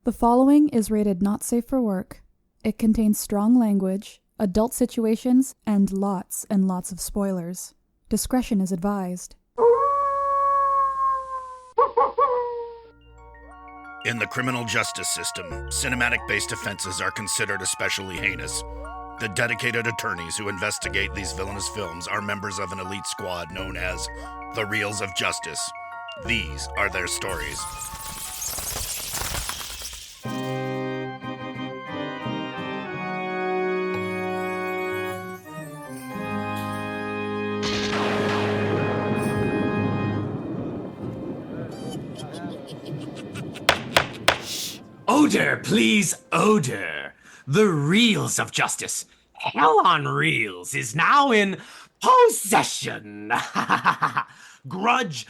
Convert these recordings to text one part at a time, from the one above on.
The following is rated not safe for work. It contains strong language, adult situations, and lots of spoilers. Discretion is advised. In the criminal justice system, cinematic-based offenses are considered especially heinous. The dedicated attorneys who investigate these villainous films are members of an elite squad known as the Reels of Justice. These are their stories. Odor, please, odor. The Reels of Justice. Hell on Reels is now in possession. Grudge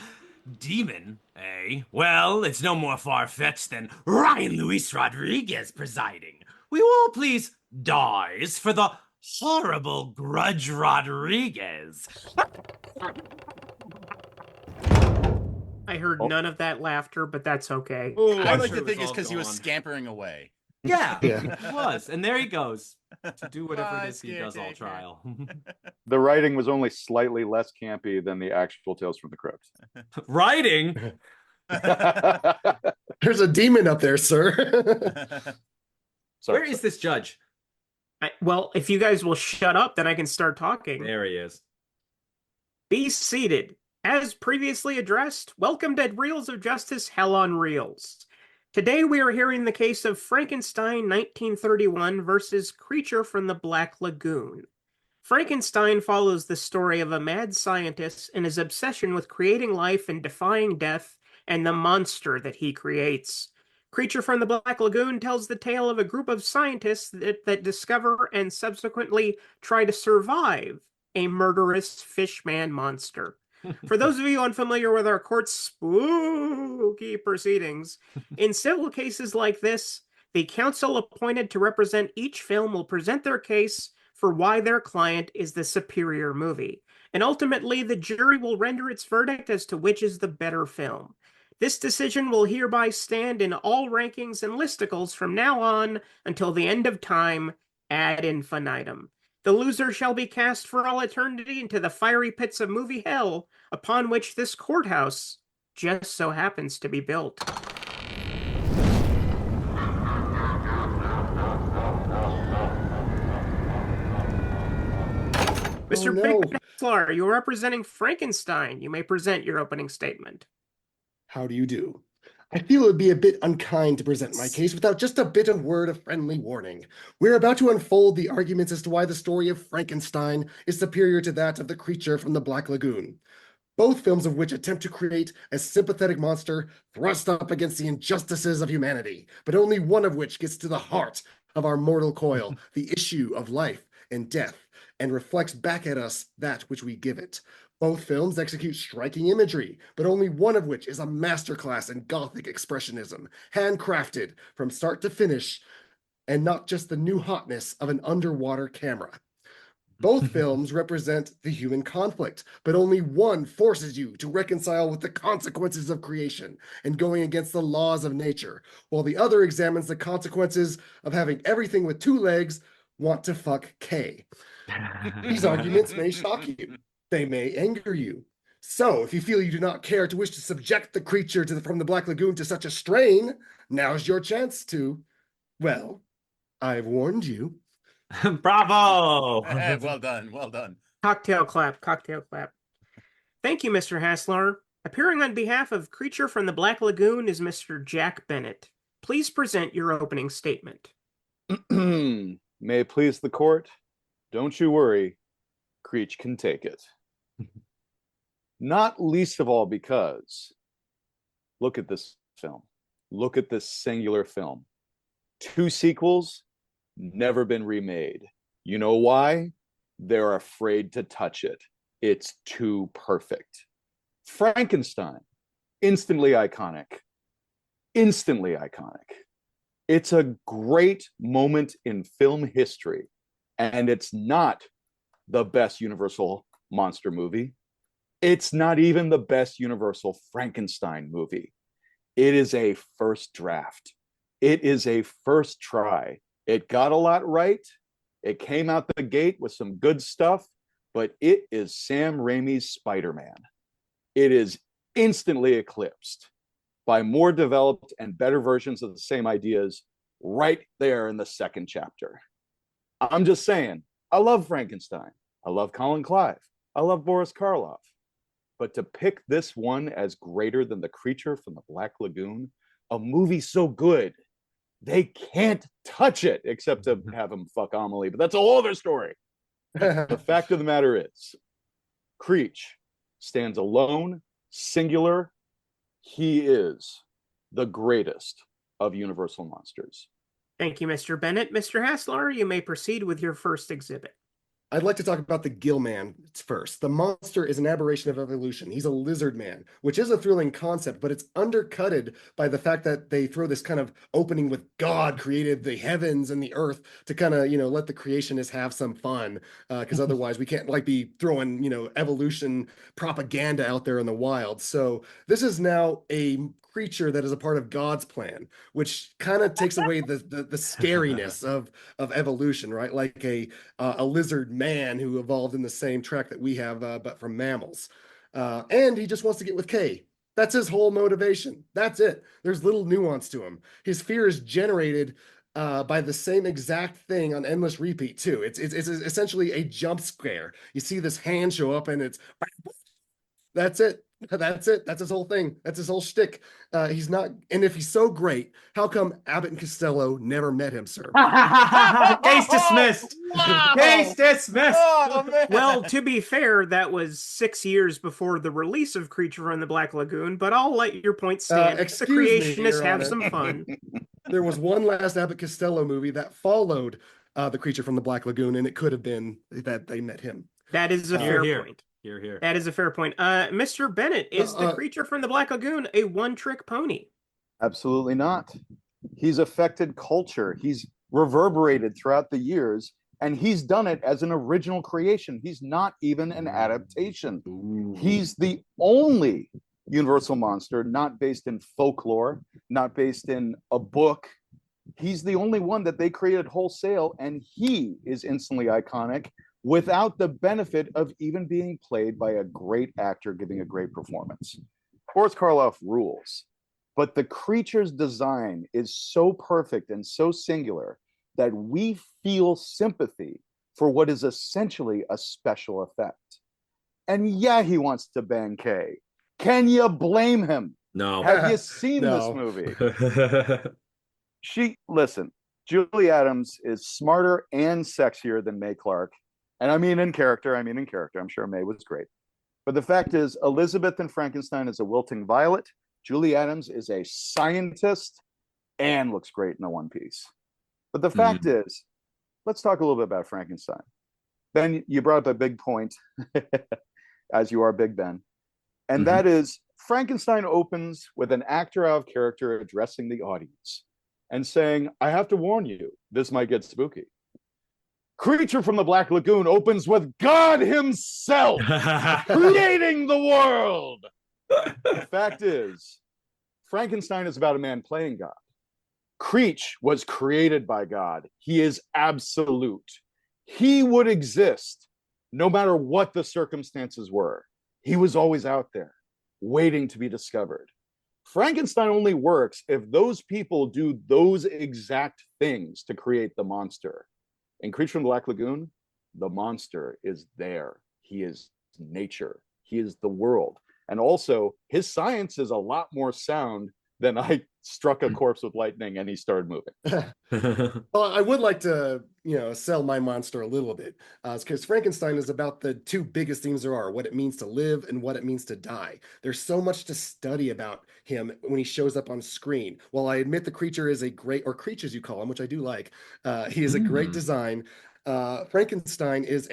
demon, eh? Well, it's no more far-fetched than Ryan Luis Rodriguez presiding. We will all please dies for the horrible Grudge Rodriguez. I heard none of that laughter, but that's okay. Ooh, I like to think it's because he was scampering away. Yeah, it was. And there he goes to do whatever it is he does all trial. The writing was only slightly less campy than the actual Tales from the Crypt. Writing? There's a demon up there, sir. Where is this judge? Well, if you guys will shut up, then I can start talking. There he is. Be seated. As previously addressed, welcome to Reels of Justice, Hell on Reels. Today we are hearing the case of Frankenstein 1931 versus Creature from the Black Lagoon. Frankenstein follows the story of a mad scientist and his obsession with creating life and defying death and the monster that he creates. Creature from the Black Lagoon tells the tale of a group of scientists that discover and subsequently try to survive a murderous fishman monster. For those of you unfamiliar with our court's spooky proceedings, in civil cases like this, the counsel appointed to represent each film will present their case for why their client is the superior movie. And ultimately, the jury will render its verdict as to which is the better film. This decision will hereby stand in all rankings and listicles from now on until the end of time ad infinitum. The loser shall be cast for all eternity into the fiery pits of movie hell, upon which this courthouse just so happens to be built. Mr. Haslar, you're representing Frankenstein. You may present your opening statement. How do you do? I feel it would be a bit unkind to present my case without just a bit of word of friendly warning. We're about to unfold the arguments as to why the story of Frankenstein is superior to that of the Creature from the Black Lagoon. Both films of which attempt to create a sympathetic monster thrust up against the injustices of humanity, but only one of which gets to the heart of our mortal coil, the issue of life and death, and reflects back at us that which we give it. Both films execute striking imagery, but only one of which is a masterclass in Gothic expressionism, handcrafted from start to finish, and not just the new hotness of an underwater camera. Both films represent the human conflict, but only one forces you to reconcile with the consequences of creation and going against the laws of nature, while the other examines the consequences of having everything with two legs want to fuck K. These arguments may shock you. They may anger you. So, if you feel you do not care to wish to subject the creature from the Black Lagoon to such a strain, now's your chance to, well, I've warned you. Bravo! Well done, well done. Cocktail clap, cocktail clap. Thank you, Mr. Haslar. Appearing on behalf of Creature from the Black Lagoon is Mr. Jack Bennett. Please present your opening statement. May it please the court, don't you worry, Creech can take it. Not least of all because, look at this film. Look at this singular film. 2 sequels, never been remade. You know why? They're afraid to touch it. It's too perfect. Frankenstein, instantly iconic. Instantly iconic. It's a great moment in film history, and it's not the best Universal monster movie. It's not even the best Universal Frankenstein movie. It is a first draft. It is a first try. It got a lot right. It came out the gate with some good stuff, but it is Sam Raimi's Spider-Man. It is instantly eclipsed by more developed and better versions of the same ideas right there in the second chapter. I'm just saying, I love Frankenstein. I love Colin Clive. I love Boris Karloff. But to pick this one as greater than The Creature from the Black Lagoon, a movie so good, they can't touch it except to have him fuck Amelie. But that's a whole other story. The fact of the matter is, Creech stands alone, singular. He is the greatest of Universal monsters. Thank you, Mr. Bennett. Mr. Haslar, you may proceed with your first exhibit. I'd like to talk about the Gill Man first. The monster is an aberration of evolution. He's a lizard man, which is a thrilling concept, but it's undercutted by the fact that they throw this kind of opening with God created the heavens and the earth to kind of, let the creationists have some fun, because otherwise we can't be throwing, evolution propaganda out there in the wild. So this is now a creature that is a part of God's plan, which kind of takes away the scariness of evolution, right? Like a lizard man who evolved in the same track that we have, but from mammals. And he just wants to get with Kay. That's his whole motivation. That's it. There's little nuance to him. His fear is generated by the same exact thing on endless repeat too. It's essentially a jump scare. You see this hand show up and it's that's it. That's it. That's his whole thing. That's his whole shtick. He's not, and if he's so great, how come Abbott and Costello never met him, sir? Case dismissed. Wow. Case dismissed. Oh, man. Well, to be fair, that was 6 years before the release of Creature from the Black Lagoon, but I'll let your point stand. The Excuse me, creationists Your have Honor. some fun. There was one last Abbott Costello movie that followed The Creature from the Black Lagoon, and it could have been that they met him. That is a fair point. Here. That is a fair point. Mr. Bennett, is the Creature from the Black Lagoon a one-trick pony? Absolutely not. He's affected culture. He's reverberated throughout the years, and he's done it as an original creation. He's not even an adaptation. Ooh. He's the only Universal monster not based in folklore, not based in a book. He's the only one that they created wholesale, and he is instantly iconic without the benefit of even being played by a great actor giving a great performance. Boris Karloff rules, but the creature's design is so perfect and so singular that we feel sympathy for what is essentially a special effect. And yeah, he wants to bang Kay. Can you blame him? No. Have you seen No. this movie? Listen, Julie Adams is smarter and sexier than Mae Clark. And I mean in character. I'm sure Mae was great. But the fact is, Elizabeth in Frankenstein is a wilting violet. Julie Adams is a scientist and looks great in a one piece. But the fact is, let's talk a little bit about Frankenstein. Ben, you brought up a big point, as you are Big Ben. And that is, Frankenstein opens with an actor out of character addressing the audience and saying, I have to warn you, this might get spooky. Creature from the Black Lagoon opens with God himself creating the world. The fact is, Frankenstein is about a man playing God. Creech was created by God. He is absolute. He would exist no matter what the circumstances were. He was always out there, waiting to be discovered. Frankenstein only works if those people do those exact things to create the monster. In Creature from the Black Lagoon, the monster is there. He is nature. He is the world. And also, his science is a lot more sound than I struck a corpse with lightning and he started moving. Well, I would like to, sell my monster a little bit, because Frankenstein is about the two biggest themes there are: what it means to live and what it means to die. There's so much to study about him when he shows up on screen. While I admit the creature is a great, or creatures you call him, which I do like, he is a great design. Frankenstein is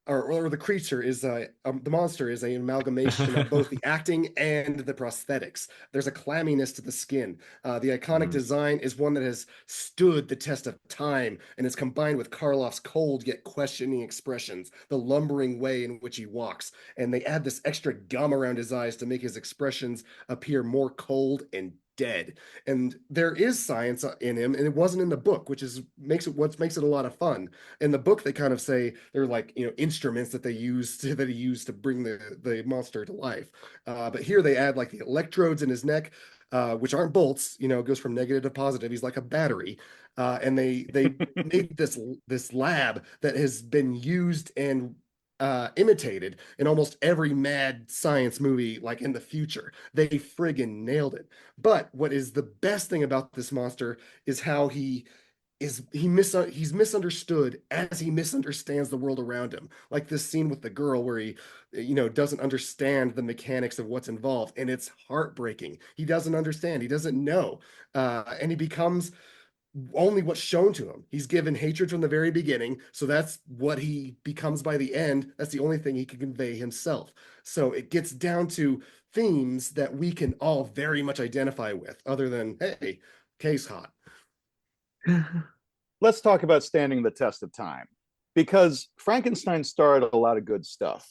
or the creature is the monster is an amalgamation of both the acting and the prosthetics. There's a clamminess to the skin. The iconic design is one that has stood the test of time and is combined with Karloff's cold yet questioning expressions, the lumbering way in which he walks, and they add this extra gum around his eyes to make his expressions appear more cold and dead. And there is science in him, and it wasn't in the book, which is what makes it a lot of fun. In the book, they kind of say they're like, instruments that he used to bring the monster to life. But here they add like the electrodes in his neck, which aren't bolts. It goes from negative to positive. He's like a battery. And they made this lab that has been used and imitated in almost every mad science movie like in the future. They friggin' nailed it. But what is the best thing about this monster is how he's misunderstood as he misunderstands the world around him. Like this scene with the girl where he doesn't understand the mechanics of what's involved, and it's heartbreaking. He doesn't understand, he doesn't know, and he becomes only what's shown to him. He's given hatred from the very beginning, so that's what he becomes by the end. That's the only thing he can convey himself. So it gets down to themes that we can all very much identify with, other than, hey, Kay's hot. Let's talk about standing the test of time, because Frankenstein started a lot of good stuff.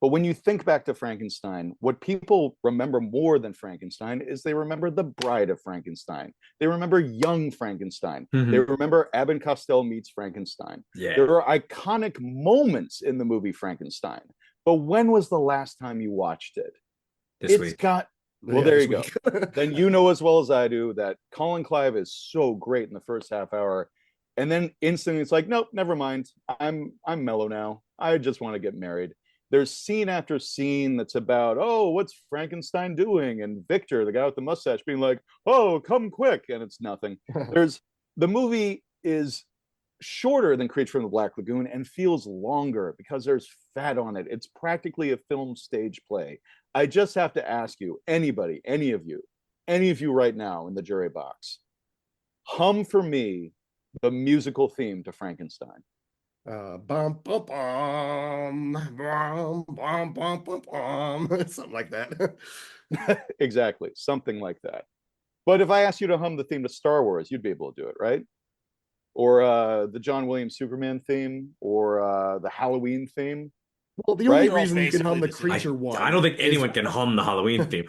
But when you think back to Frankenstein, what people remember more than Frankenstein is they remember the bride of Frankenstein. They remember young Frankenstein. Mhm. They remember Abbott and Costello meets Frankenstein. Yeah. There are iconic moments in the movie Frankenstein. But when was the last time you watched it? This week. Well, there you go. Then you know as well as I do that Colin Clive is so great in the first half hour. And then instantly it's like, nope, never mind. I'm mellow now. I just want to get married. There's scene after scene that's about, oh, what's Frankenstein doing? And Victor, the guy with the mustache, being like, oh, come quick. And it's nothing. The movie is shorter than Creature from the Black Lagoon and feels longer because there's fat on it. It's practically a film stage play. I just have to ask you, anybody, any of you right now in the jury box, hum for me the musical theme to Frankenstein. Bum, bum, bum, bum, bum, bum, bum, bum. Something like that. Exactly, something like that. But if I asked you to hum the theme to Star Wars, you'd be able to do it, right? Or the John Williams Superman theme, or the Halloween theme. Well, the only Right? reason you can hum the Basically creature one. I don't think anyone can hum the Halloween theme.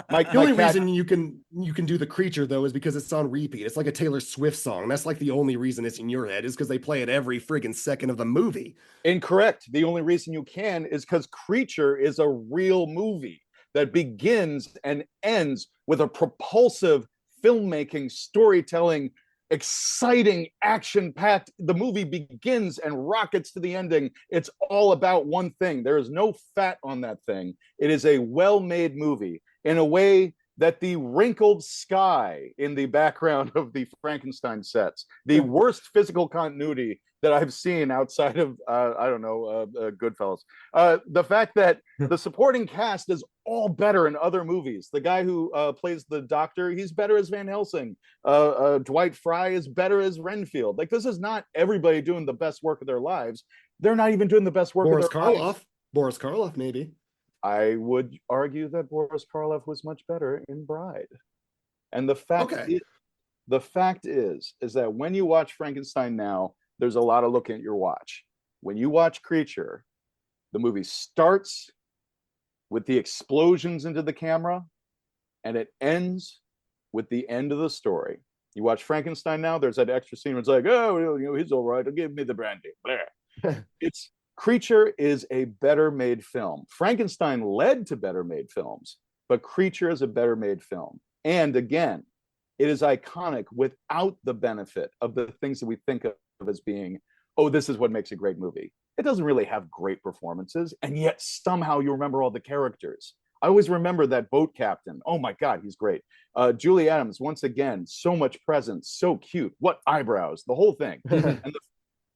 The only reason you can do the creature though is because it's on repeat. It's like a Taylor Swift song. That's like the only reason it's in your head is because they play it every friggin' second of the movie. Incorrect. The only reason you can is because Creature is a real movie that begins and ends with a propulsive filmmaking, storytelling, exciting, action-packed. The movie begins and rockets to the ending. It's all about one thing. There is no fat on that thing. It is a well-made movie in a way that the wrinkled sky in the background of the Frankenstein sets, the worst physical continuity that I've seen outside of, Goodfellas. The fact that the supporting cast is all better in other movies. The guy who plays the doctor, he's better as Van Helsing. Dwight Fry is better as Renfield. Like, this is not everybody doing the best work of their lives. They're not even doing the best work of their lives. Boris Karloff, maybe. I would argue that Boris Karloff was much better in Bride. And the fact is that when you watch Frankenstein now, there's a lot of looking at your watch. When you watch Creature, the movie starts with the explosions into the camera, and it ends with the end of the story. You watch Frankenstein now, there's that extra scene where it's like, oh, he's all right, give me the brandy. Creature is a better made film. Frankenstein led to better made films, but Creature is a better made film. And again, it is iconic without the benefit of the things that we think of as being, oh, this is what makes a great movie. It doesn't really have great performances, and yet somehow you remember all the characters. I always remember that boat captain. Oh my God, he's great. Julie Adams, once again, so much presence, so cute. What eyebrows, the whole thing.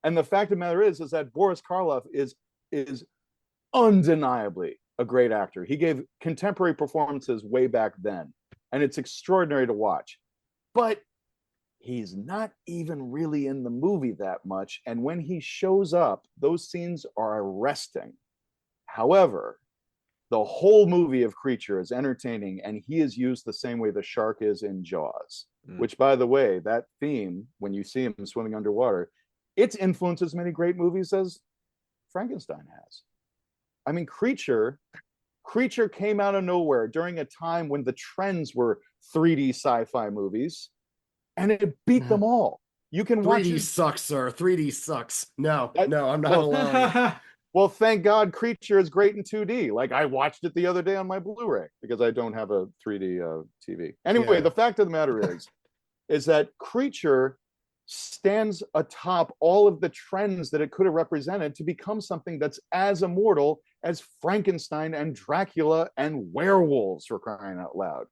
And the fact of the matter is that Boris Karloff is undeniably a great actor. He gave contemporary performances way back then, and it's extraordinary to watch. But he's not even really in the movie that much, and when he shows up, those scenes are arresting. However, the whole movie of Creature is entertaining, and he is used the same way the shark is in Jaws, which, by the way, that theme, when you see him swimming underwater, it's influenced as many great movies as Frankenstein has. I mean, Creature Creature came out of nowhere during a time when the trends were 3D sci-fi movies, and it beat them all. You can watch 3D sucks, sir. 3D sucks. No, I'm not well, allowing it. Well, thank God Creature is great in 2D. Like, I watched it the other day on my Blu-ray because I don't have a 3D TV. Anyway, the fact of the matter is that Creature stands atop all of the trends that it could have represented to become something that's as immortal as Frankenstein and Dracula and werewolves, for crying out loud.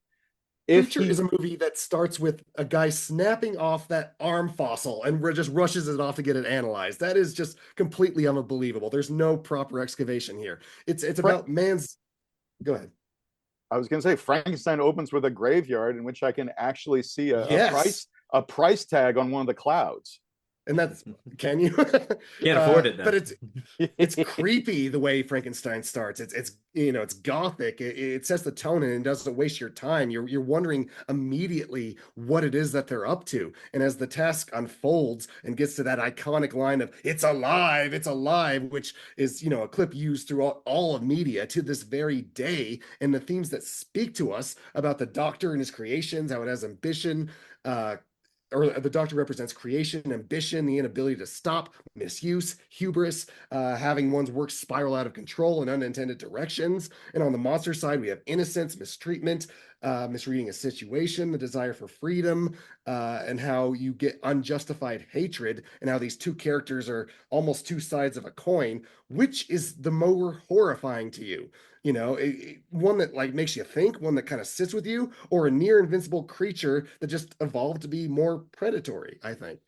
Creature is a movie that starts with a guy snapping off that arm fossil and just rushes it off to get it analyzed. That is just completely unbelievable. There's no proper excavation here. It's about man's... Go ahead. I was going to say, Frankenstein opens with a graveyard in which I can actually see a price tag on one of the clouds. And that's, can you? Can't afford it, though. But it's creepy the way Frankenstein starts. It's gothic. It sets the tone and it doesn't waste your time. You're wondering immediately what it is that they're up to. And as the task unfolds and gets to that iconic line of "It's alive," which is a clip used throughout all of media to this very day, and the themes that speak to us about the Doctor and his creations, how it has ambition. Or the Doctor represents creation, ambition, the inability to stop, misuse, hubris, having one's work spiral out of control in unintended directions. And on the monster side, we have innocence, mistreatment, misreading a situation, the desire for freedom, and how you get unjustified hatred, and how these two characters are almost two sides of a coin. Which is the more horrifying to you? One that makes you think, one that kind of sits with you, or a near invincible creature that just evolved to be more predatory, I think.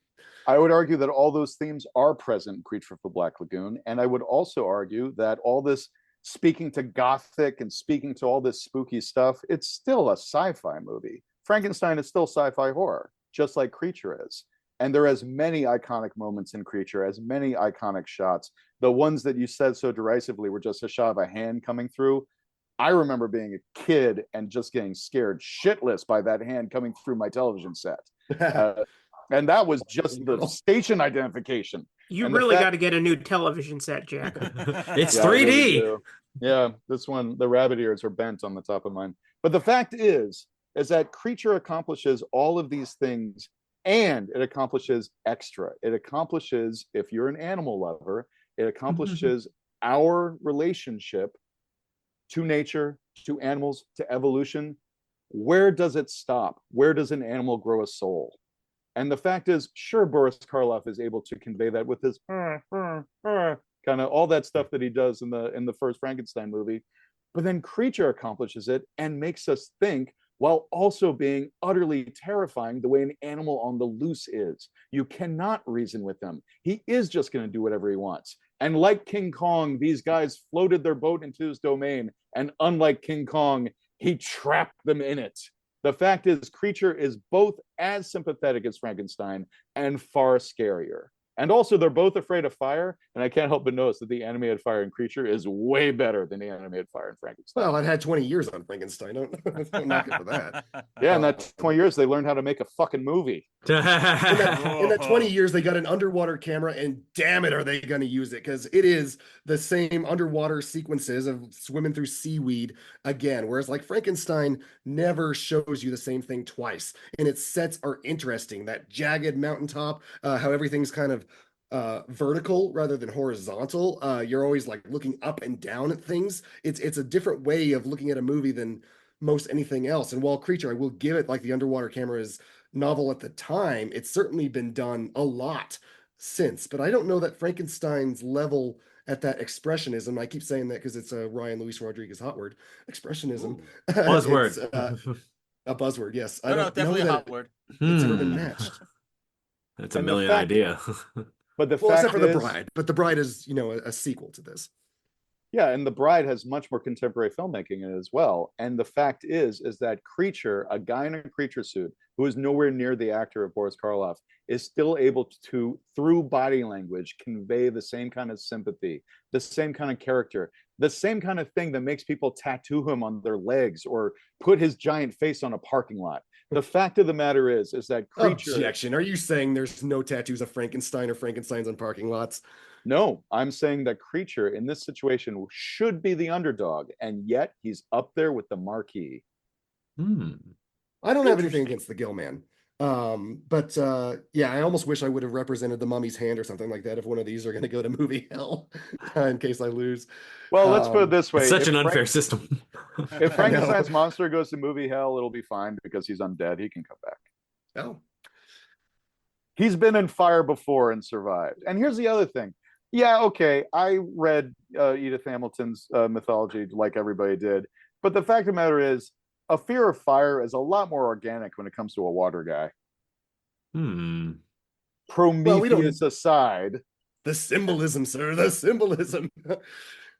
I would argue that all those themes are present in Creature from the Black Lagoon. And I would also argue that all this speaking to gothic and speaking to all this spooky stuff, it's still a sci-fi movie. Frankenstein is still sci-fi horror, just like Creature is. And there are as many iconic moments in Creature, as many iconic shots. The ones that you said so derisively were just a shot of a hand coming through. I remember being a kid and just getting scared shitless by that hand coming through my television set. And that was just the station identification. You really got to get a new television set, Jack. It's 3D. Yeah, this one, the rabbit ears are bent on the top of mine. But the fact is that Creature accomplishes all of these things, and it accomplishes extra. It accomplishes, if you're an animal lover, it accomplishes our relationship to nature, to animals, to evolution. Where does it stop? Where does an animal grow a soul? And the fact is, sure, Boris Karloff is able to convey that with his kind of all that stuff that he does in the first Frankenstein movie. But then Creature accomplishes it and makes us think, while also being utterly terrifying the way an animal on the loose is. You cannot reason with him. He is just going to do whatever he wants. And like King Kong, these guys floated their boat into his domain. And unlike King Kong, he trapped them in it. The fact is, Creature is both as sympathetic as Frankenstein and far scarier. And also, they're both afraid of fire, and I can't help but notice that the animated fire in Creature is way better than the animated fire in Frankenstein. Well, it had 20 years on Frankenstein. Don't knock it for that. Yeah, in that 20 years, they learned how to make a fucking movie. In that 20 years, they got an underwater camera, and damn it, are they going to use it? Because it is the same underwater sequences of swimming through seaweed again. Whereas, like, Frankenstein never shows you the same thing twice. And its sets are interesting. That jagged mountaintop, how everything's kind of vertical rather than horizontal. You're always like looking up and down at things. It's a different way of looking at a movie than most anything else. And while Creature, I will give it, like, the underwater camera is novel at the time, it's certainly been done a lot since. But I don't know that Frankenstein's level at that expressionism, I keep saying that because it's a Ryan Luis Rodriguez hot word, expressionism. Buzzword. A buzzword, yes. No, definitely a hot word. It's ever been matched. That's a million idea. But the well, fact except for is, The Bride. But The Bride is, a sequel to this. Yeah, and The Bride has much more contemporary filmmaking in it as well. And the fact is that Creature, a guy in a creature suit who is nowhere near the actor of Boris Karloff, is still able to, through body language, convey the same kind of sympathy, the same kind of character, the same kind of thing that makes people tattoo him on their legs or put his giant face on a parking lot. The fact of the matter is that Creature... Objection. Are you saying there's no tattoos of Frankenstein or Frankensteins on parking lots? No, I'm saying that Creature in this situation should be the underdog, and yet he's up there with the marquee. I don't have anything against the Gill Man. But yeah, I almost wish I would have represented the Mummy's Hand or something like that if one of these are going to go to movie hell in case I lose. Well, let's put it this way. It's such an unfair system. If Frankenstein's monster goes to movie hell, it'll be fine because he's undead. He can come back. Oh. He's been in fire before and survived. And here's the other thing. Yeah, okay, I read Edith Hamilton's mythology like everybody did. But the fact of the matter is, a fear of fire is a lot more organic when it comes to a water guy. Prometheus aside. The symbolism, sir, the symbolism.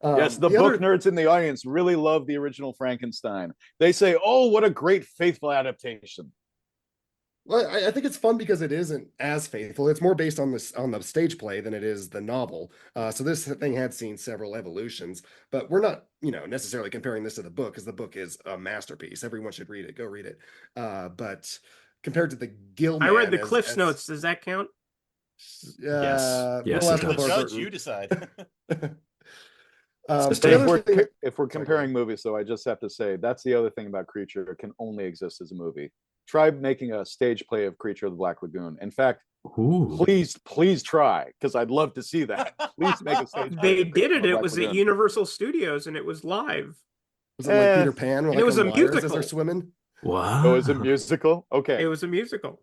Yes, the book nerds in the audience really love the original Frankenstein. They say, oh, what a great faithful adaptation. Well, I think it's fun because it isn't as faithful. It's more based on the stage play than it is the novel. So this thing had seen several evolutions, but we're not, necessarily comparing this to the book because the book is a masterpiece. Everyone should read it. Go read it. But compared to the Gill Man, I read the Cliff's Notes. Does that count? Yes, Judge, you decide. If we're comparing movies, though, I just have to say that's the other thing about Creature. It can only exist as a movie. Try making a stage play of Creature of the Black Lagoon. In fact, please try, because I'd love to see that. Please make a stage play. They did it. It was at Universal Studios, and it was live. Was it like Peter Pan? And it was a musical. As they're swimming? Wow. Oh, it was a musical? Okay. It was a musical.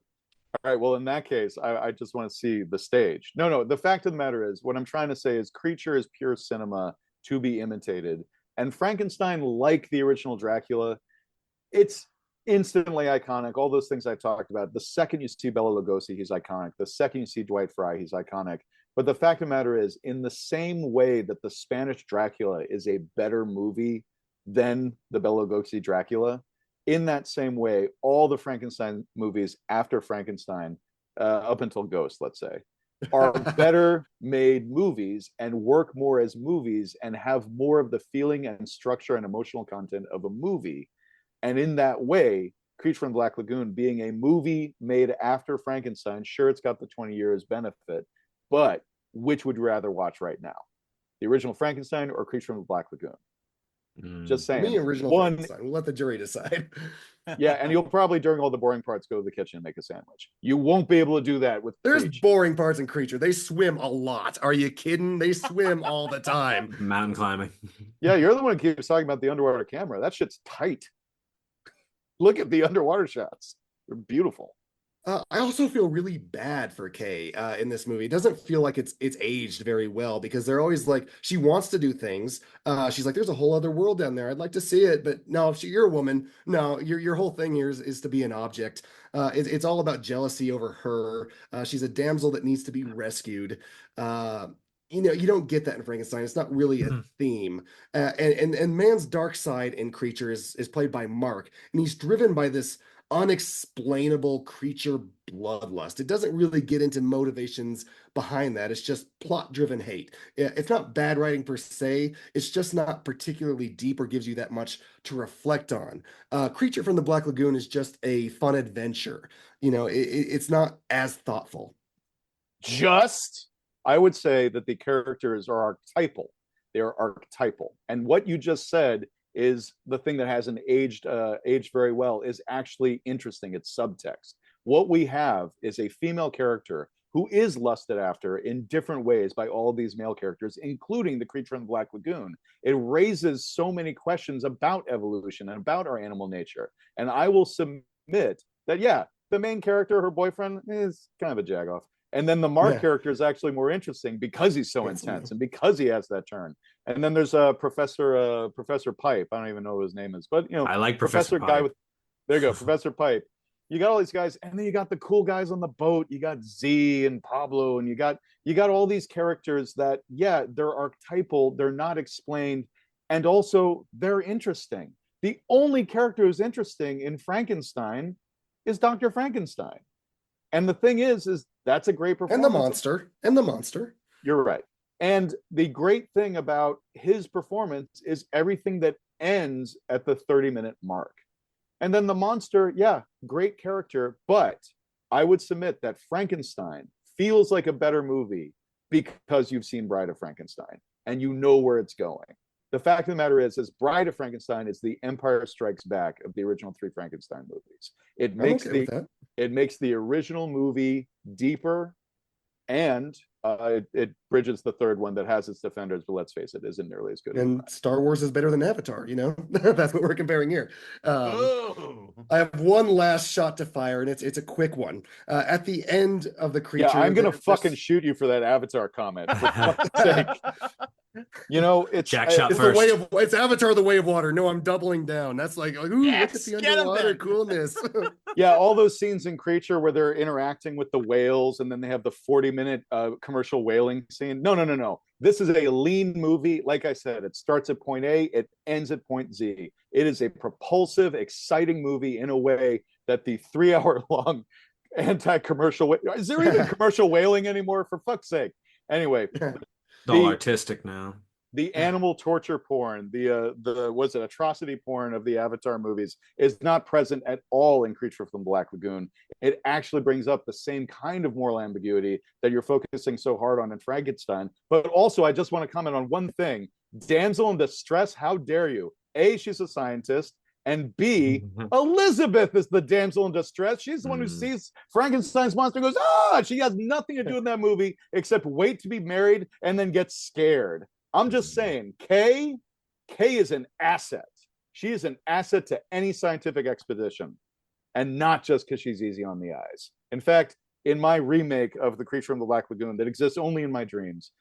All right, well, in that case, I just want to see the stage. No, the fact of the matter is, what I'm trying to say is Creature is pure cinema to be imitated. And Frankenstein, like the original Dracula, it's instantly iconic. All those things I've talked about. The second you see Bela Lugosi, he's iconic. The second you see Dwight Frye, he's iconic. But the fact of the matter is, in the same way that the Spanish Dracula is a better movie than the Bela Lugosi Dracula, in that same way, all the Frankenstein movies after Frankenstein, up until Ghost, let's say, are better made movies and work more as movies and have more of the feeling and structure and emotional content of a movie. And in that way, Creature from the Black Lagoon being a movie made after Frankenstein, sure, it's got the 20 years benefit, but which would you rather watch right now? The original Frankenstein or Creature from the Black Lagoon? Just saying. Me, original Frankenstein. We'll let the jury decide. Yeah, and you'll probably, during all the boring parts, go to the kitchen and make a sandwich. You won't be able to do that with There's Creature. Boring parts in Creature. They swim a lot. Are you kidding? They swim all the time. Mountain climbing. Yeah, you're the one who keeps talking about the underwater camera. That shit's tight. Look at the underwater shots. They're beautiful. I also feel really bad for Kay in this movie. It doesn't feel like it's aged very well because they're always like, she wants to do things. She's like, there's a whole other world down there. I'd like to see it. But no, you're a woman. No, your whole thing here is to be an object. It's all about jealousy over her. She's a damsel that needs to be rescued. You don't get that in Frankenstein. It's not really a theme. And man's dark side in Creature is played by Mark. And he's driven by this unexplainable creature bloodlust. It doesn't really get into motivations behind that. It's just plot-driven hate. It's not bad writing per se. It's just not particularly deep or gives you that much to reflect on. Creature from the Black Lagoon is just a fun adventure. It's not as thoughtful. I would say that the characters are archetypal. They are archetypal. And what you just said is the thing that hasn't aged very well, is actually interesting. It's subtext. What we have is a female character who is lusted after in different ways by all of these male characters, including the Creature from the Black Lagoon. It raises so many questions about evolution and about our animal nature. And I will submit that, yeah, the main character, her boyfriend, is kind of a jagoff. And then the Mark character is actually more interesting because he's so intense and because he has that turn. And then there's Professor Pipe. I don't even know what his name is, but I like Professor guy Pipe. with. There you go, Professor Pipe. You got all these guys, and then you got the cool guys on the boat. You got Z and Pablo, and you got all these characters that, yeah, they're archetypal, they're not explained, and also they're interesting. The only character who's interesting in Frankenstein is Dr. Frankenstein. And the thing is that's a great performance. And the monster. You're right. And the great thing about his performance is everything that ends at the 30-minute mark. And then the monster, yeah, great character. But I would submit that Frankenstein feels like a better movie because you've seen Bride of Frankenstein and you know where it's going. The fact of the matter is Bride of Frankenstein is the Empire Strikes Back of the original 3 Frankenstein movies. It makes the original movie deeper, and it bridges the third one that has its defenders, but let's face it, isn't nearly as good. And Star Wars is better than Avatar, That's what we're comparing here. I have one last shot to fire, and it's a quick one. At the end of the creature, I'm gonna fucking shoot you for that Avatar comment. For fuck's sake. It's Jack shot it's first. It's Avatar: The Way of Water. No, I'm doubling down. That's like, ooh, Yes, look at the get 'em underwater then. coolness. Yeah, all those scenes in Creature where they're interacting with the whales, and then they have the 40-minute commercial whaling scene. No. This is a lean movie. Like I said, it starts at point A, it ends at point Z. It is a propulsive, exciting movie in a way that the 3-hour-long anti-commercial... Is there even commercial whaling anymore? For fuck's sake. Anyway... It's all artistic now. The animal torture porn, the atrocity porn of the Avatar movies is not present at all in Creature from the Black Lagoon. It actually brings up the same kind of moral ambiguity that you're focusing so hard on in Frankenstein. But also, I just want to comment on one thing. Damsel in distress, how dare you? A, she's a scientist. And B, Elizabeth is the damsel in distress. She's the one who sees Frankenstein's monster and goes, she has nothing to do in that movie except wait to be married and then get scared. I'm just saying, Kay is an asset. She is an asset to any scientific expedition, and not just because she's easy on the eyes. In fact, in my remake of The Creature from the Black Lagoon that exists only in my dreams,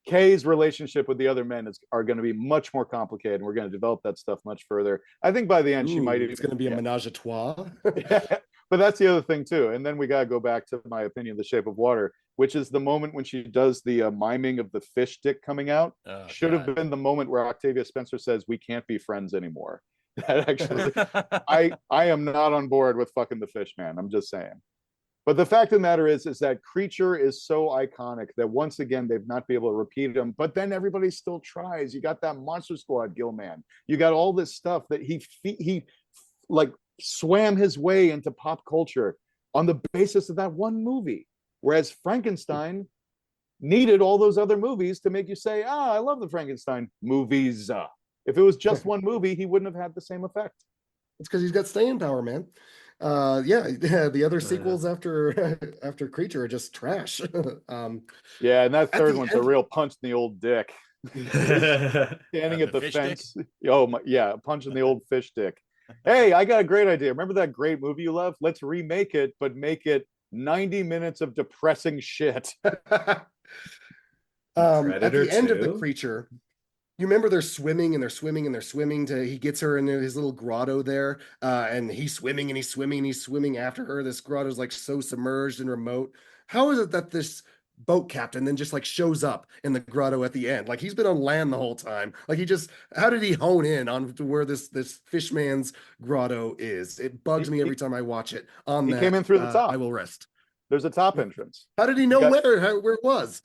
Kay's relationship with the other men are going to be much more complicated, and we're going to develop that stuff much further. I think by the end, she might... It's going to be a menage a trois. But that's the other thing, too. And then we got to go back to my opinion, The Shape of Water, which is the moment when she does the miming of the fish dick coming out. Should have been the moment where Octavia Spencer says, we can't be friends anymore. That actually... I am not on board with fucking the fish man. I'm just saying. But the fact of the matter is that Creature is so iconic that once again, they've not been able to repeat them, but then everybody still tries. You got that Monster Squad Gilman. You got all this stuff that he like swam his way into pop culture on the basis of that one movie. Whereas Frankenstein needed all those other movies to make you say, I love the Frankenstein movies. If it was just one movie, he wouldn't have had the same effect. It's because he's got staying power, man. The other sequels after Creature are just trash. And that third one's a real punch in the old dick. Standing at the fence. Punching the old fish dick. Hey, I got a great idea. Remember that great movie you love? Let's remake it, but make it 90 minutes of depressing shit. At the end of the Creature, you remember they're swimming he gets her into his little grotto there, and he's swimming after her. This grotto is like so submerged and remote. How is it that this boat captain then just like shows up in the grotto at the end? Like he's been on land the whole time. Like how did he hone in on to where this fishman's grotto is? It bugs me every time I watch it. He came in through the top. I will rest. There's a top entrance. How did he know where it was?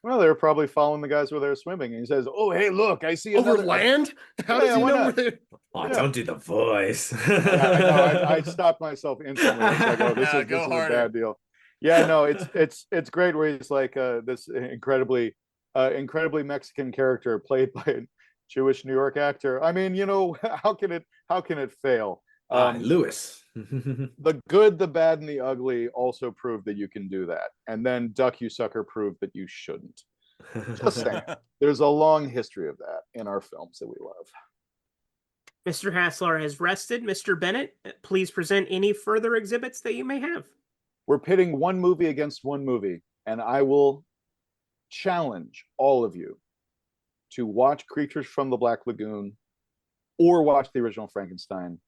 Well, they were probably following the guys where they were swimming, and he says, "Oh, hey, look, I see over land." How does he know? Don't do the voice. I stopped myself instantly. I was like, this is a bad deal. Yeah, no, it's great where he's like this incredibly Mexican character played by a Jewish New York actor. I mean, how can it fail? Lewis. The good, the bad, and the ugly also prove that you can do that. And then Duck You Sucker proved that you shouldn't. Just saying. There's a long history of that in our films that we love. Mr. Haslar has rested. Mr. Bennett, please present any further exhibits that you may have. We're pitting one movie against one movie, and I will challenge all of you to watch Creatures from the Black Lagoon or watch the original Frankenstein.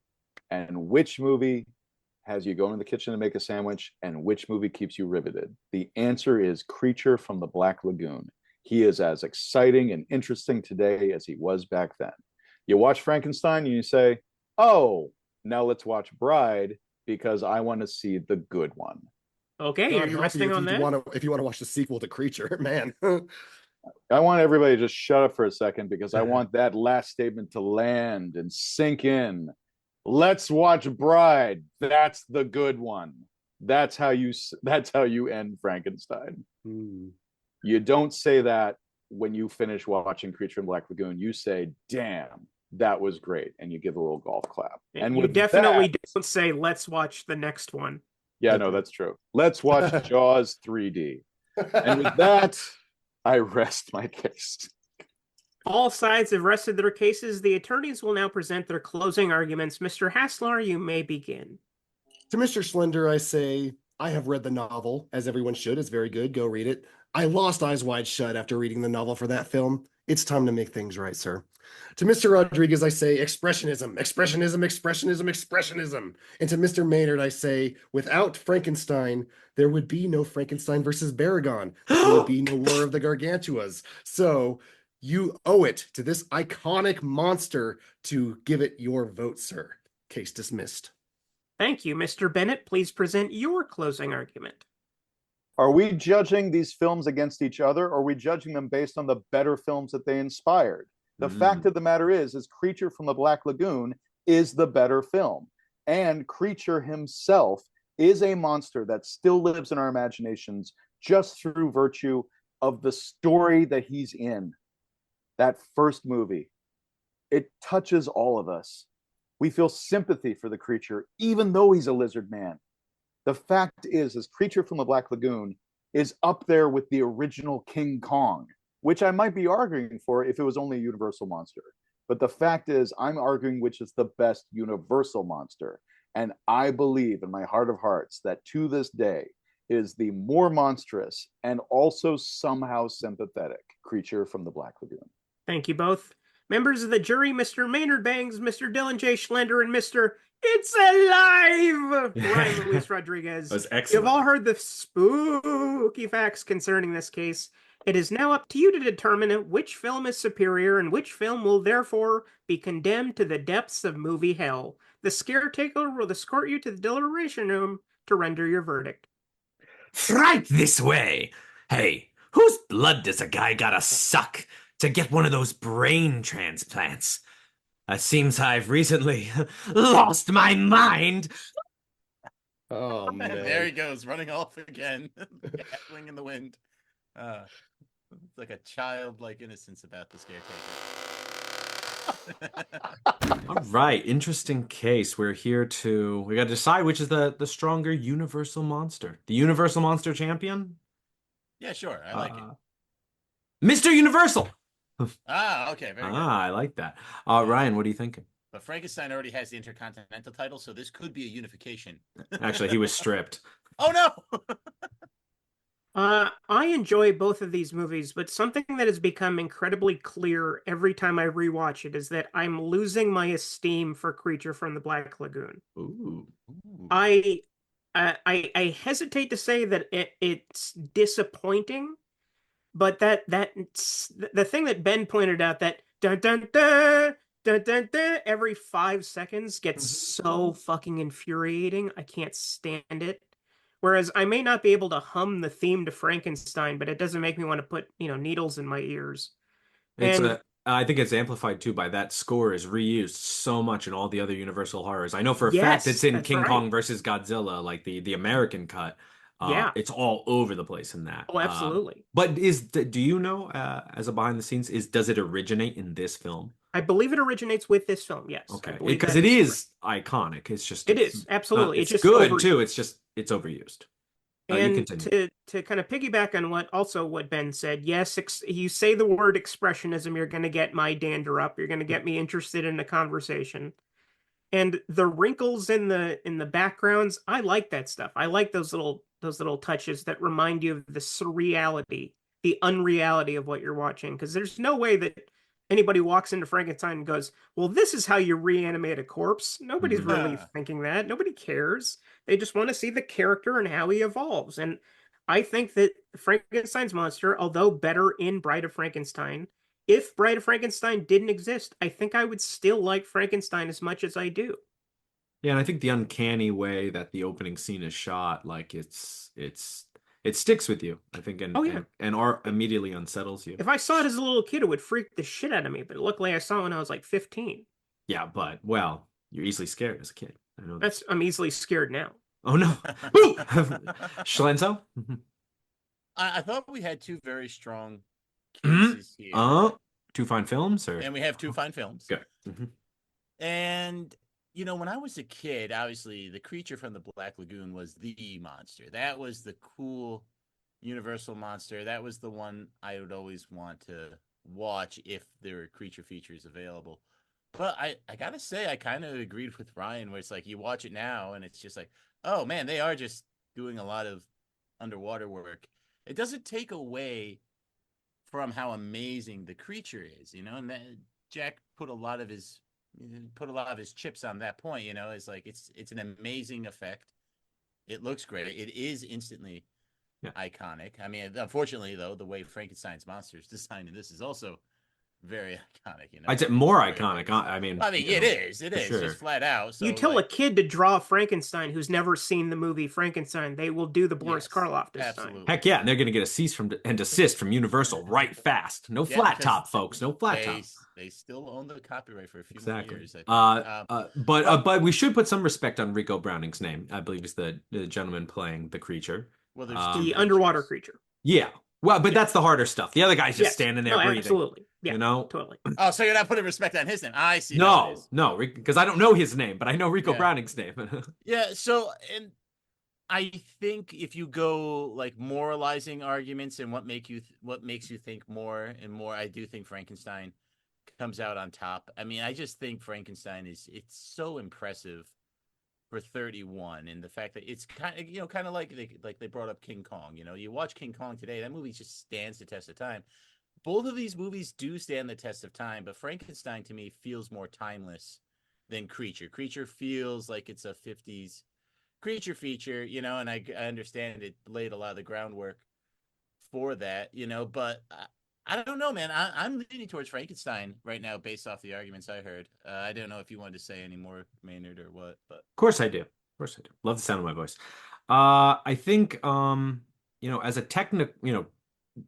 And which movie has you go in the kitchen to make a sandwich, and which movie keeps you riveted? The answer is Creature from the Black Lagoon. He is as exciting and interesting today as he was back then. You watch Frankenstein and you say, oh, now let's watch Bride because I want to see the good one. Okay, are you resting on that? If you want to watch the sequel to Creature, man. I want everybody to just shut up for a second because I want that last statement to land and sink in. Let's watch Bride. That's the good one. That's how you end Frankenstein. Hmm. You don't say that when you finish watching Creature from Black Lagoon. You say, "Damn, that was great," and you give a little golf clap. And you with definitely that, don't say, "Let's watch the next one." yeah, no, that's true. Let's watch Jaws 3D. And with that, I rest my case. All sides have rested their cases. The attorneys will now present their closing arguments. Mr. Haslar, you may begin. To Mr. Schlender, I say, I have read the novel, as everyone should. It's very good. Go read it. I lost eyes wide shut after reading the novel for that film. It's time to make things right, sir. To Mr. Rodriguez, I say, expressionism, expressionism, expressionism, expressionism. And to Mr. Maynard, I say, without Frankenstein, there would be no Frankenstein versus Baragon. There would be no War of the Gargantuas. So you owe it to this iconic monster to give it your vote, sir. Case dismissed. Thank you. Mr. Bennett, please present your closing argument. Are we judging these films against each other, or are we judging them based on the better films that they inspired? The fact of the matter is Creature from the Black Lagoon is the better film. And Creature himself is a monster that still lives in our imaginations just through virtue of the story that he's in. That first movie, it touches all of us. We feel sympathy for the creature, even though he's a lizard man. The fact is Creature from the Black Lagoon is up there with the original King Kong, which I might be arguing for if it was only a Universal monster. But the fact is, I'm arguing which is the best Universal monster. And I believe in my heart of hearts that to this day is the more monstrous and also somehow sympathetic Creature from the Black Lagoon. Thank you both. Members of the jury, Mr. Maynard Bangs, Mr. Dylan J. Schlender, and Mr. It's Alive! Ryan Luis Rodriguez. That was excellent. You've all heard the spooky facts concerning this case. It is now up to you to determine which film is superior and which film will therefore be condemned to the depths of movie hell. The scare taker will escort you to the deliberation room to render your verdict. Right this way. Hey, whose blood does a guy gotta suck to get one of those brain transplants? It seems I've recently lost my mind. Oh, man. There he goes, running off again, cackling in the wind. It's like a childlike innocence about this caretaker. All right, interesting case. We got to decide which is the stronger Universal monster. The Universal Monster Champion? Yeah, sure, I like it. Mr. Universal! Okay, very good. I like that. Ryan, what are you thinking? But Frankenstein already has the Intercontinental title, so this could be a unification. Actually, he was stripped. Oh, no! I enjoy both of these movies, but something that has become incredibly clear every time I rewatch it is that I'm losing my esteem for Creature from the Black Lagoon. Ooh. I hesitate to say that it's disappointing, but the thing that Ben pointed out, that dun dun dun dun dun dun every 5 seconds gets so fucking infuriating. I can't stand it. Whereas I may not be able to hum the theme to Frankenstein, but it doesn't make me want to put, needles in my ears. I think it's amplified too by that score is reused so much in all the other Universal horrors. I know for a fact it's in King Kong versus Godzilla, like the American cut. It's all over the place in that. Oh, absolutely. But do you know, as a behind the scenes, does it originate in this film? I believe it originates with this film, yes. Okay, because it is iconic. It's just... It is, absolutely. It's just good, too. It's overused. And to kind of piggyback on what Ben said, yes, you say the word expressionism, you're going to get my dander up. You're going to get me interested in the conversation. And the wrinkles in the backgrounds, I like that stuff. I like those little touches that remind you of the surreality, the unreality of what you're watching. Because there's no way that anybody walks into Frankenstein and goes, well, this is how you reanimate a corpse. Nobody's really thinking that. Nobody cares. They just want to see the character and how he evolves. And I think that Frankenstein's monster, although better in Bride of Frankenstein, if Bride of Frankenstein didn't exist, I think I would still like Frankenstein as much as I do. Yeah, and I think the uncanny way that the opening scene is shot, like it sticks with you, I think, and immediately unsettles you. If I saw it as a little kid, it would freak the shit out of me. But luckily, I saw it when I was like 15. Yeah, but you're easily scared as a kid. I know that. I'm easily scared now. Oh no. Boo! Schlenzo? I thought we had two very strong Mhm. cases here. Two fine films, or And we have two fine films. good. Mhm. And when I was a kid, obviously the creature from the Black Lagoon was the monster. That was the cool Universal monster. That was the one I would always want to watch if there were creature features available. But I gotta say, I kind of agreed with Ryan, where it's like you watch it now and it's just like, oh man, they are just doing a lot of underwater work. It doesn't take away from how amazing the creature is, and Jack put a lot of his chips on that point. It's like it's an amazing effect. It looks great. It is instantly iconic. I mean, unfortunately though, the way Frankenstein's monster is designed in this is also very iconic. I'd say more iconic. I mean, it is sure. just flat out. So you tell a kid to draw Frankenstein who's never seen the movie Frankenstein, they will do the Boris Karloff design. Heck yeah, and they're going to get a cease and desist from Universal right fast. No flat top, folks. No flat top. They still own the copyright for a few Exactly. more years. But we should put some respect on Rico Browning's name. I believe is the gentleman playing the creature. Well, there's the underwater creature. Yeah. Well, but that's the harder stuff. The other guy's just standing there breathing. Absolutely. Yeah, totally. Oh, so you're not putting respect on his name. I see. No, because I don't know his name, but I know Rico Browning's name. Yeah, so, and I think if you go like moralizing arguments and what makes you think more and more, I do think Frankenstein comes out on top. I mean, I just think Frankenstein it's so impressive for 31, and the fact that it's kind of like they brought up King Kong. You watch King Kong today, that movie just stands the test of time. Both of these movies do stand the test of time, but Frankenstein to me feels more timeless than Creature. Creature feels like it's a 50s creature feature, and I understand it laid a lot of the groundwork for that, but I don't know, man. I'm leaning towards Frankenstein right now based off the arguments I heard. I don't know if you wanted to say any more, Maynard, or what, but of course I do. Love the sound of my voice. I think as a technical,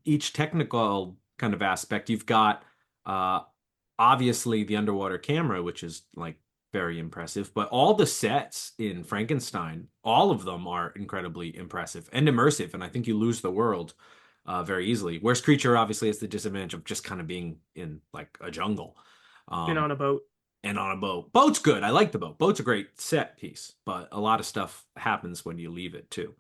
each technical kind of aspect, you've got obviously the underwater camera, which is like very impressive, but all the sets in Frankenstein, all of them are incredibly impressive and immersive, and I think you lose the world very easily. Whereas Creature obviously has the disadvantage of just kind of being in like a jungle. And on a boat. Boat's good. I like the boat. Boat's a great set piece, but a lot of stuff happens when you leave it too.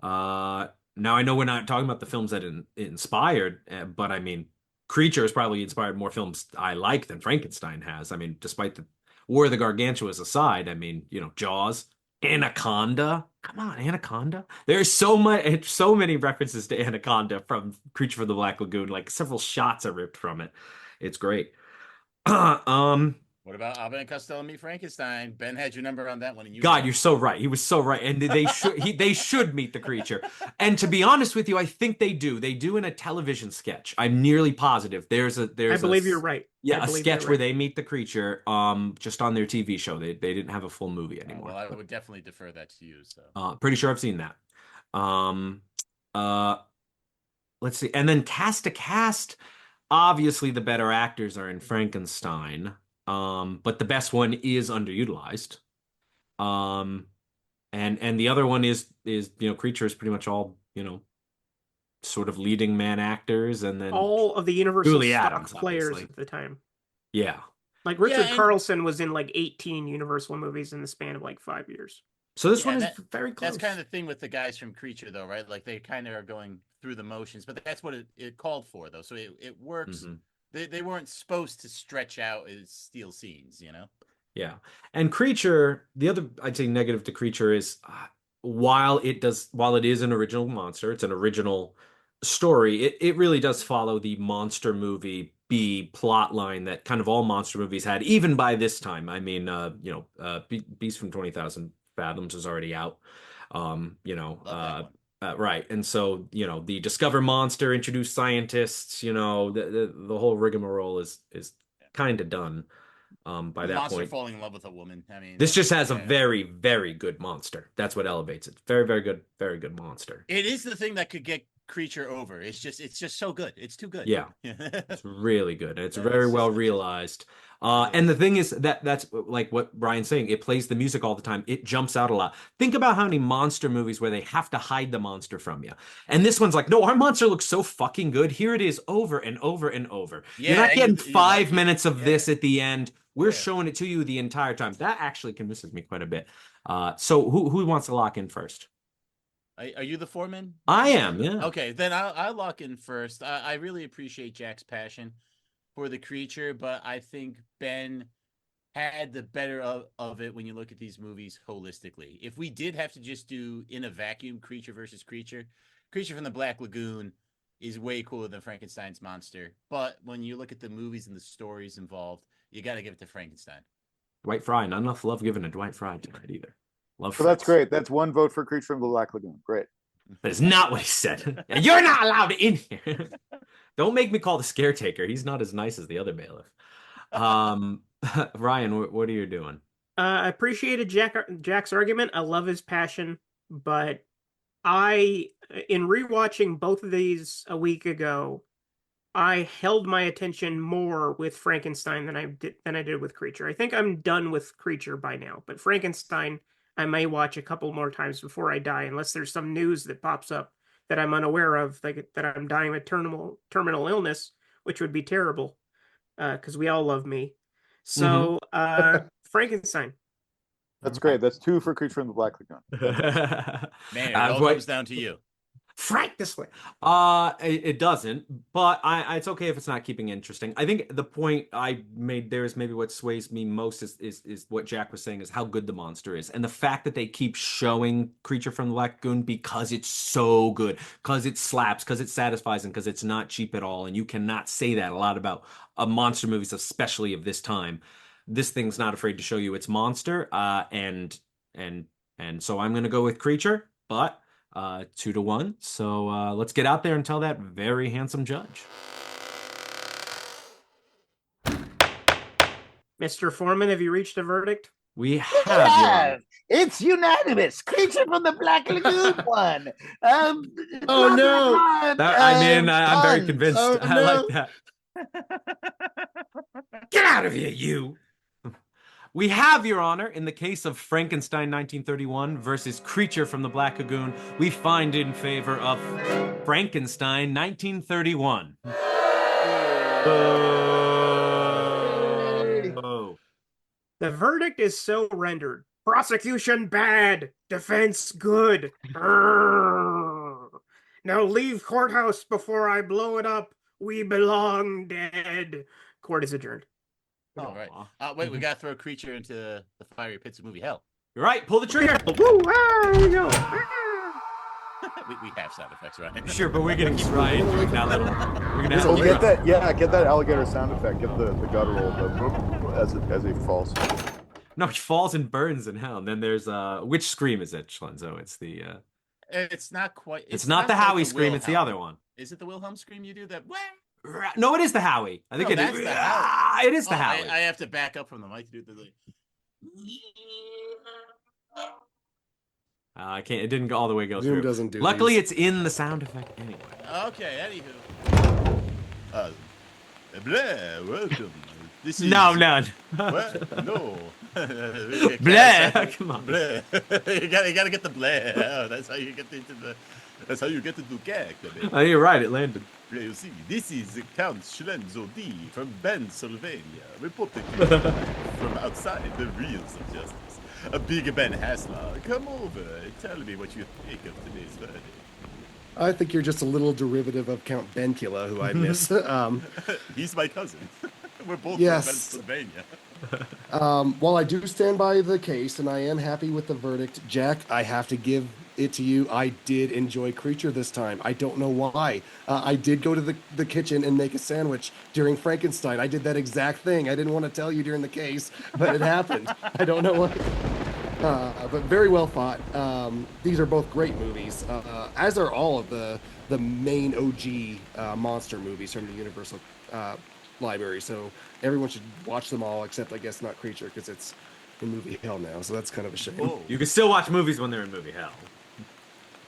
Now I know we're not talking about the films that it inspired, but I mean, Creature has probably inspired more films I like than Frankenstein has. I mean, despite the War of the Gargantuas aside, I mean, Jaws, Anaconda. Come on, Anaconda. There's so many references to Anaconda from Creature from the Black Lagoon. Like several shots are ripped from it. It's great. What about Abbott and Costello meet Frankenstein? Ben had your number on that one, and you're so right. He was so right, and they should meet the creature. And to be honest with you, I think they do. They do in a television sketch. I'm nearly positive. I believe you're right. Yeah, a sketch where they meet the creature. Just on their TV show. They didn't have a full movie anymore. Well, I would definitely defer that to you. So, pretty sure I've seen that. Let's see, and then cast to cast. Obviously, the better actors are in Frankenstein. But the best one is underutilized. And the other one is Creature is pretty much all, sort of leading man actors, and then all of the Universal stock Adams, players obviously. at the time. Yeah. Like Richard Carlson was in like 18 Universal movies in the span of like 5 years. So this one is very close. That's kind of the thing with the guys from Creature, though, right? Like they kind of are going through the motions, but that's what it called for, though. So it works. Mm-hmm. They weren't supposed to stretch out as steal scenes, Yeah. And Creature, the other, I'd say, negative to Creature is while it is an original monster, it's an original story, it really does follow the monster movie B plot line that kind of all monster movies had, even by this time. I mean, Beast from 20,000 Fathoms is already out. Right. And so, the discover monster, introduce scientists, the whole rigmarole is kind of done by that monster point. Falling in love with a woman. I mean, this just has a very, very good monster. That's what elevates it. Very, very good monster. It is the thing that could get Creature over. It's just so good. It's too good. Yeah. It's really good. And it's very well realized. And the thing is that's like what Brian's saying. It plays the music all the time. It jumps out a lot. Think about how many monster movies where they have to hide the monster from you. And this one's like, no, our monster looks so fucking good. Here it is over and over and over. You're not getting 5 minutes of this at the end. We're showing it to you the entire time. That actually convinces me quite a bit. So who wants to lock in first? Are you the foreman? I am, yeah. Okay, then I'll lock in first. I really appreciate Jack's passion for the creature, but I think Ben had the better of it when you look at these movies holistically. If we did have to just do in a vacuum creature versus creature, Creature from the Black Lagoon is way cooler than Frankenstein's monster. But when you look at the movies and the stories involved, you got to give it to Frankenstein. Dwight Fry, not enough love given to Dwight Fry tonight either. Love. So that's great. That's one vote for Creature from the Black Lagoon. Great. That is not what he said. You're not allowed in here. Don't make me call the caretaker. He's not as nice as the other bailiff. Ryan, what are you doing? I appreciated Jack's argument. I love his passion, but in rewatching both of these a week ago, I held my attention more with Frankenstein than I did with Creature. I think I'm done with Creature by now, but Frankenstein I may watch a couple more times before I die, unless there's some news that pops up that I'm unaware of, like that I'm dying of terminal illness, which would be terrible, because we all love me. So, Frankenstein. That's great. That's 2 for Creature from the Black Lagoon. Man, it all comes down to you. Frank this way. It doesn't, but it's okay if it's not keeping interesting. I think the point I made there is maybe what sways me most is what Jack was saying, is how good the monster is, and the fact that they keep showing Creature from the Black Lagoon because it's so good, because it slaps, because it satisfies, and because it's not cheap at all. And you cannot say that a lot about monster movies, especially of this time. This thing's not afraid to show you its monster, and so I'm gonna go with Creature, but 2-1. So let's get out there and tell that very handsome judge. Mr. Foreman, have you reached a verdict? We have. It's unanimous. Creature from the Black Lagoon won. Oh no! I'm very convinced. Oh, I no. like that. Get out of here, you! We have, Your Honor, in the case of Frankenstein 1931 versus Creature from the Black Lagoon, we find in favor of Frankenstein 1931. Oh. The verdict is so rendered. Prosecution bad, defense good. Now leave courthouse before I blow it up. We belong dead. Court is adjourned. All right. Wait, we got to throw Creature into the fiery pits of movie hell. You're right. Pull the trigger. Woo! There you go. we have sound effects, right? Sure, but we're gonna keep Ryan doing that little. We're gonna So have get that, get that alligator sound effect. Get the guttural as he falls. No, he falls and burns in hell. And then there's which scream is it, Schlenzo? It's the. It's not quite. It's not the Howie scream. It's the other one. Is it the Wilhelm scream you do? That. No, it is the Howie. I think it is. The Howie. It is the Howie. I have to back up from the mic to do the. I can't. It didn't go all the way go Zoom through. doesn't do. Luckily, these. it's in the sound effect anyway. Okay. Anywho. Blair, welcome. This is none. What? No. Blair, come on. Blair. you gotta get the Blair. Oh, that's how you get into the. That's how you get to do character. Oh, you're right. It landed. You see, this is Count Schlenzo D from Pennsylvania, reporting from outside the reels of justice. A big Ben Haslar, come over and tell me what you think of today's verdict. I think you're just a little derivative of Count Bencula, who I miss. He's my cousin. We're both from Pennsylvania. While I do stand by the case and I am happy with the verdict, Jack, I have to give it to you. I did enjoy Creature this time. I don't know why. I did go to the kitchen and make a sandwich during Frankenstein. I did that exact thing. I didn't want to tell you during the case, but it happened. I don't know what. But very well fought. These are both great movies, as are all of the main OG monster movies from the Universal library. So everyone should watch them all, except I guess not Creature, because it's in movie hell now. So that's kind of a shame. Oh. You can still watch movies when they're in movie hell.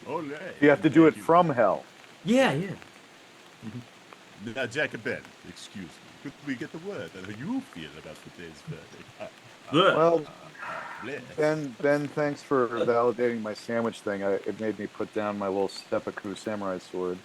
Ole. You have to do it from hell. Yeah. Now, Jack Bennett, excuse me. Could we get the word how you feel about today's verdict? Well, Bless. Ben, thanks for validating my sandwich thing. It made me put down my little seppuku samurai sword.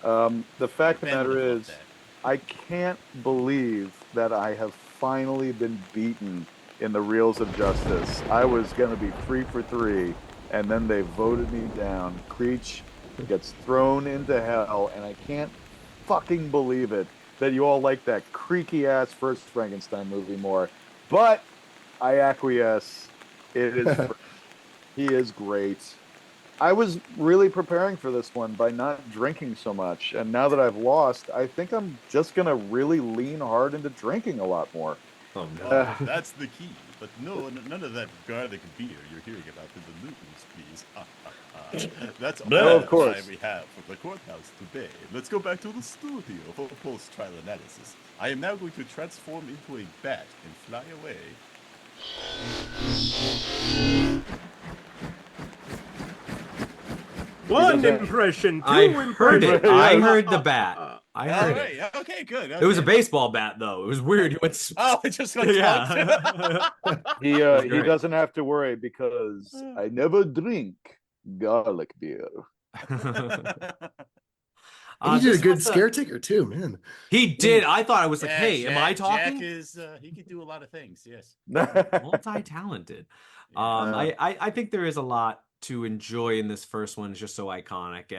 The fact of the Ben would matter have loved is, that. I can't believe that I have finally been beaten in the Reels of Justice. I was going to be 3 for 3, and then they voted me down. Creech gets thrown into hell, and I can't fucking believe it that you all like that creaky ass first Frankenstein movie more. But I acquiesce. It is. He is great. I was really preparing for this one by not drinking so much, and now that I've lost, I think I'm just gonna really lean hard into drinking a lot more. Oh no. That's the key. But no, none of that garlic beer you're hearing about in the news, please. That's all No, of the course. time we have for the courthouse today. Let's go back to the studio for post-trial analysis. I am now going to transform into a bat and fly away. One impression, two I heard impressions. it. I heard the bat. I All heard right. it. Okay, good. It was a Okay. baseball bat, though. It was weird. You went. Oh, it just like Yeah. He great. doesn't have to worry because I never drink garlic beer. And he did a this good was scare taker too, man. He did. I thought I was like, Yeah, hey, am I Jack talking? is he could do a lot of things. Yes. Multi-talented. Yeah. I think there is a lot to enjoy in this first one. It's just so iconic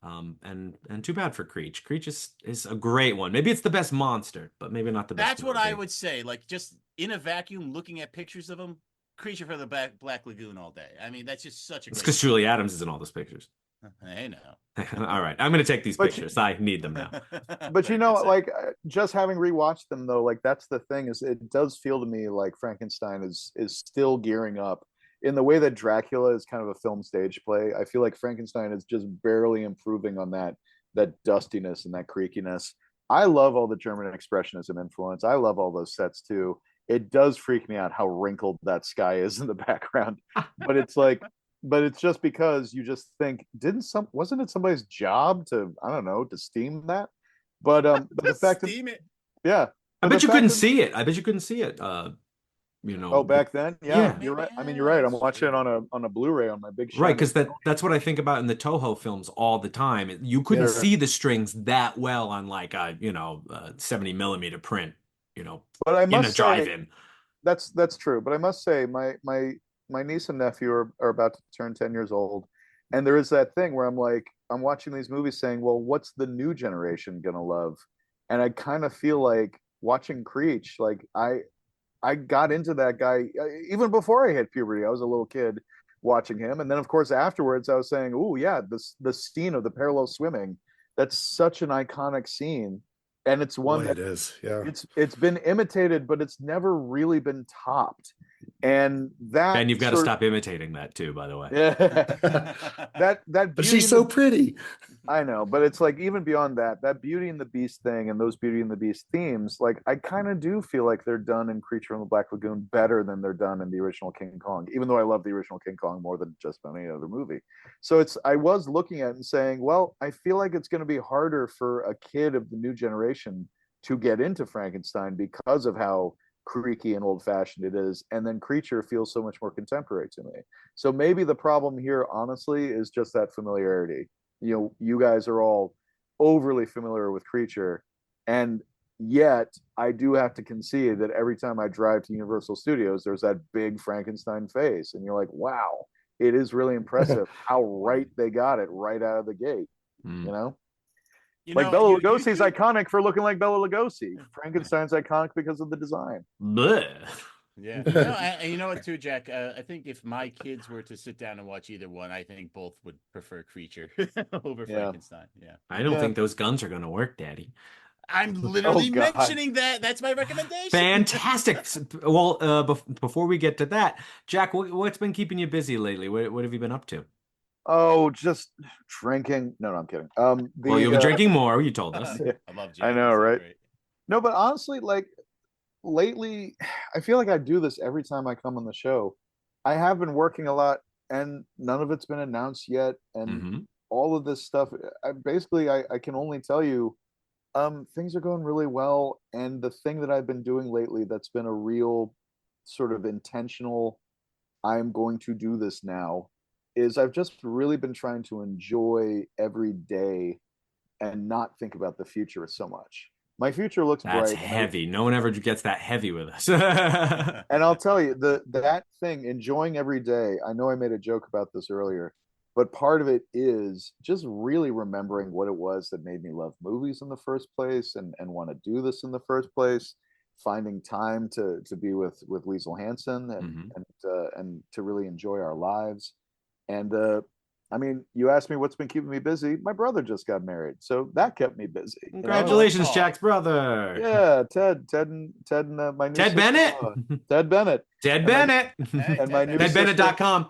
and too bad for Creech. Creech is a great one. Maybe it's the best monster, but maybe not the best. That's what I movie. would say. Like just in a vacuum, looking at pictures of him, Creature from the Black Lagoon all day. I mean, that's just such a. It's great because Julie Adams is in all those pictures. I know. All right, I'm gonna take these But pictures. I need them now. But you Very know, good, sir. like just having rewatched them though, like that's the thing is it does feel to me like Frankenstein is still gearing up in the way that Dracula is kind of a film stage play. I feel like Frankenstein is just barely improving on that dustiness and that creakiness. I love all the German expressionism influence. I love all those sets too. It does freak me out how wrinkled that sky is in the background, but it's like but it's just because you just think wasn't it somebody's job to I don't know to steam that, but the fact that Steam it. yeah, I but bet the you couldn't fact that- see it. I bet you couldn't see it. Oh, back then, yeah, Yeah. you're right. I mean, you're right. I'm watching it on a Blu-ray on my big Right, shiny- because that's what I think about in the Toho films all the time. You couldn't Yeah. see the strings that well on like a 70 millimeter print, But I in must a say drive-in. that's true. But I must say my niece and nephew are about to turn 10 years old, and there is that thing where I'm watching these movies saying, well, what's the new generation gonna love? And I kind of feel like watching Creech, like I got into that guy even before I hit puberty. I was a little kid watching him, and then of course afterwards I was saying, "Oh yeah, the scene of the parallel swimming. That's such an iconic scene, and it's one Boy, that it is. Yeah. it's been imitated, but it's never really been topped." And that And you've got to sort- stop imitating that too, by the way. Yeah, that But Beauty she's and so the- pretty. I know, but it's like even beyond that Beauty and the Beast thing and those Beauty and the Beast themes, like I kind of do feel like they're done in Creature from the Black Lagoon better than they're done in the original King Kong, even though I love the original King Kong more than just about any other movie. So I was looking at it and saying, well, I feel like it's going to be harder for a kid of the new generation to get into Frankenstein because of how creaky and old-fashioned it is, and then Creature feels so much more contemporary to me. So maybe the problem here, honestly, is just that familiarity. You guys are all overly familiar with Creature, and yet I do have to concede that every time I drive to Universal Studios, there's that big Frankenstein face, and you're like, wow, it is really impressive how right they got it right out of the gate. Mm. Like Bela Lugosi's iconic for looking like Bela Lugosi. Frankenstein's iconic because of the design. Blech. Yeah. And you know what, too, Jack? I think if my kids were to sit down and watch either one, I think both would prefer Creature over Frankenstein. Yeah. I don't think those guns are going to work, Daddy. I'm literally God. mentioning that. That's my recommendation. Fantastic. Well, before we get to that, Jack, what's been keeping you busy lately? What have you been up to? Oh, just drinking. No, I'm kidding. Well, you've been drinking more. You told us. I love Jack. I know, He's so right? great. No, but honestly, like lately, I feel like I do this every time I come on the show. I have been working a lot, and none of it's been announced yet. And Mhm. all of this stuff, I can only tell you, things are going really well. And the thing that I've been doing lately that's been a real sort of intentional, I'm going to do this now, is I've just really been trying to enjoy every day and not think about the future so much. My future looks That's bright. heavy. No one ever gets that heavy with us. And I'll tell you, that thing, enjoying every day, I know I made a joke about this earlier, but part of it is just really remembering what it was that made me love movies in the first place and want to do this in the first place, finding time to be with Liesl Hansen and to really enjoy our lives. And I mean, you asked me what's been keeping me busy. My brother just got married, so that kept me busy. Congratulations, Jack's brother. Yeah, Ted, and my new Ted Bennett. Ted Bennett. Ted Bennett. And my new TedBennett.com.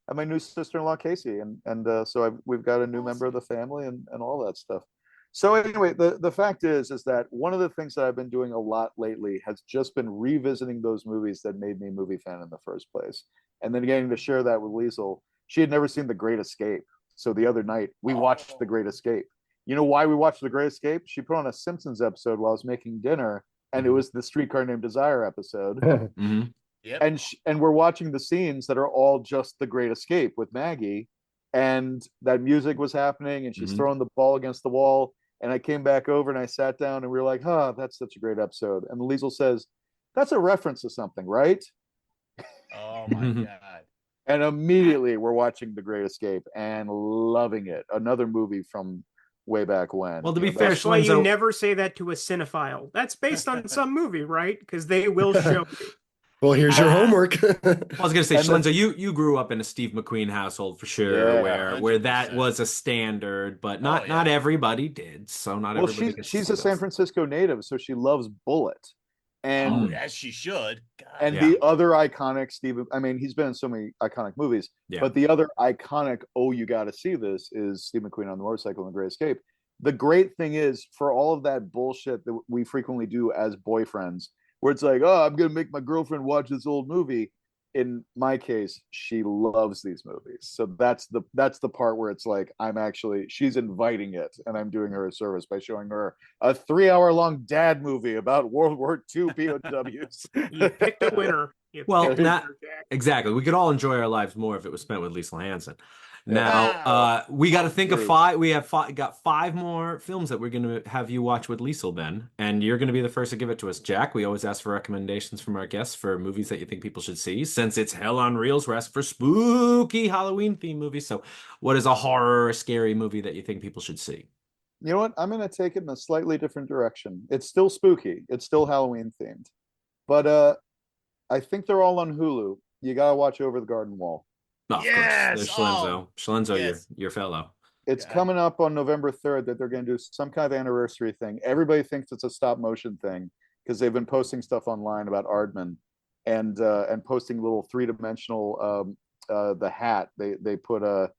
And my new sister-in-law Casey, and so we've got a new member of the family and all that stuff. So anyway, the fact is that one of the things that I've been doing a lot lately has just been revisiting those movies that made me a movie fan in the first place, and then getting to share that with Liesl. She had never seen The Great Escape, so the other night we watched The Great Escape. You know why we watched The Great Escape? She put on a Simpsons episode while I was making dinner, and it was the Streetcar Named Desire episode. Yep. And we're watching the scenes that are all just The Great Escape with Maggie, and that music was happening, and she's throwing the ball against the wall. And I came back over and I sat down, and we were like, that's such a great episode. And Liesl says, that's a reference to something, right? Oh my God. And immediately we're watching The Great Escape and loving it. Another movie from way back when. Well, to be fair, That's why you never say that to a cinephile. That's based on some movie, right? Because they will show you. Well, here's your homework. I was gonna say, Schlenzer, you grew up in a Steve McQueen household for sure, where that was a standard, but not everybody did. So not everybody. She's a San Francisco native, so she loves Bullet. And as she should. God. And the other iconic he's been in so many iconic movies, but the other iconic, you got to see this, is Steve McQueen on the motorcycle in The Great Escape. The great thing is, for all of that bullshit that we frequently do as boyfriends, where it's like, I'm going to make my girlfriend watch this old movie. In my case, she loves these movies. So that's the part where it's like, she's inviting it, and I'm doing her a service by showing her a 3-hour-long dad movie about World War II POWs. You picked a winner. Exactly. We could all enjoy our lives more if it was spent with Liesl Hansen. Now, we got to think of 5. We have got 5 more films that we're going to have you watch with Liesl, Ben, and you're going to be the first to give it to us. Jack, we always ask for recommendations from our guests for movies that you think people should see. Since it's Hell on Reels, we're asking for spooky Halloween themed movies. So what is a horror, scary movie that you think people should see? You know what? I'm going to take it in a slightly different direction. It's still spooky. It's still Halloween themed. But I think they're all on Hulu. You got to watch Over the Garden Wall. Oh, yes! There's Schlenzo. Schlenzo, yes. your fellow. It's coming up on November 3rd that they're going to do some kind of anniversary thing. Everybody thinks it's a stop motion thing because they've been posting stuff online about Aardman and posting little 3-dimensional the hat. They put a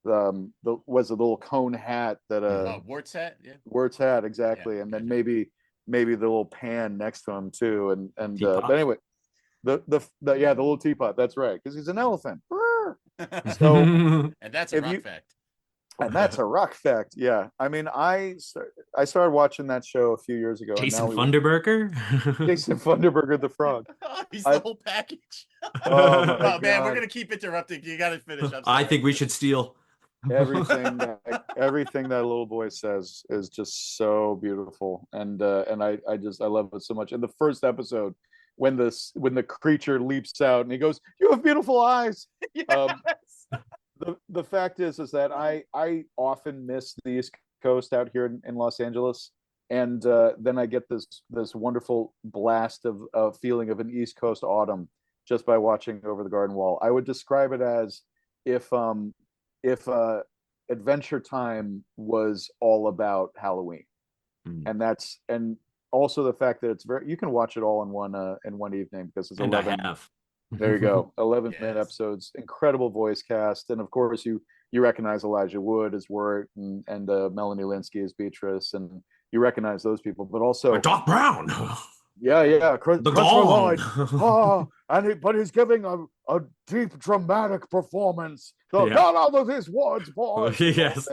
was a little cone hat that Wart's hat, Wart's hat, exactly, and then maybe the little pan next to him too, and but anyway, the little teapot. That's right, because he's an elephant. So, and that's a rock fact. And that's a rock fact. Yeah, I mean, I started watching that show a few years ago. Jason Funderburker. Jason Funderburger, the frog. He's the whole package. Oh man, we're gonna keep interrupting. You got to finish. I think we should steal. Everything that little boy says is just so beautiful, and I love it so much. In the first episode, when the creature leaps out and he goes, "You have beautiful eyes." Yes. The fact is that I often miss the East Coast out here in Los Angeles, and then I get this wonderful blast of feeling of an East Coast autumn just by watching Over the Garden Wall. I would describe it as if Adventure Time was all about Halloween, and also the fact that you can watch it all in one evening because it's 11. There you go, 11-minute episodes, incredible voice cast, and of course you recognize Elijah Wood as Wirt and Melanie Linsky as Beatrice, and you recognize those people, but also Doc Brown. Yeah, the Gong. but he's giving a deep dramatic performance. So, Yeah. not all of his words, boys. Yes.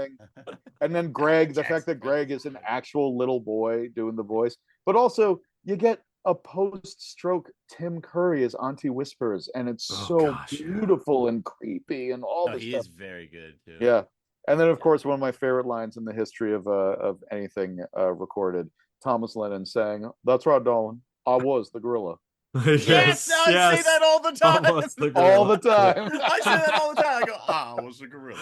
And then Greg, the fact that Greg is an actual little boy doing the voice, but also you get a post-stroke Tim Curry as Auntie Whispers, and it's beautiful and creepy and all this he stuff. is very good too. Yeah. And then, of course, one of my favorite lines in the history of anything recorded, Thomas Lennon saying, "That's right, darling. I was the gorilla." Yes, I say that all the time. All the time. I say that all the time. I go, I was the gorilla.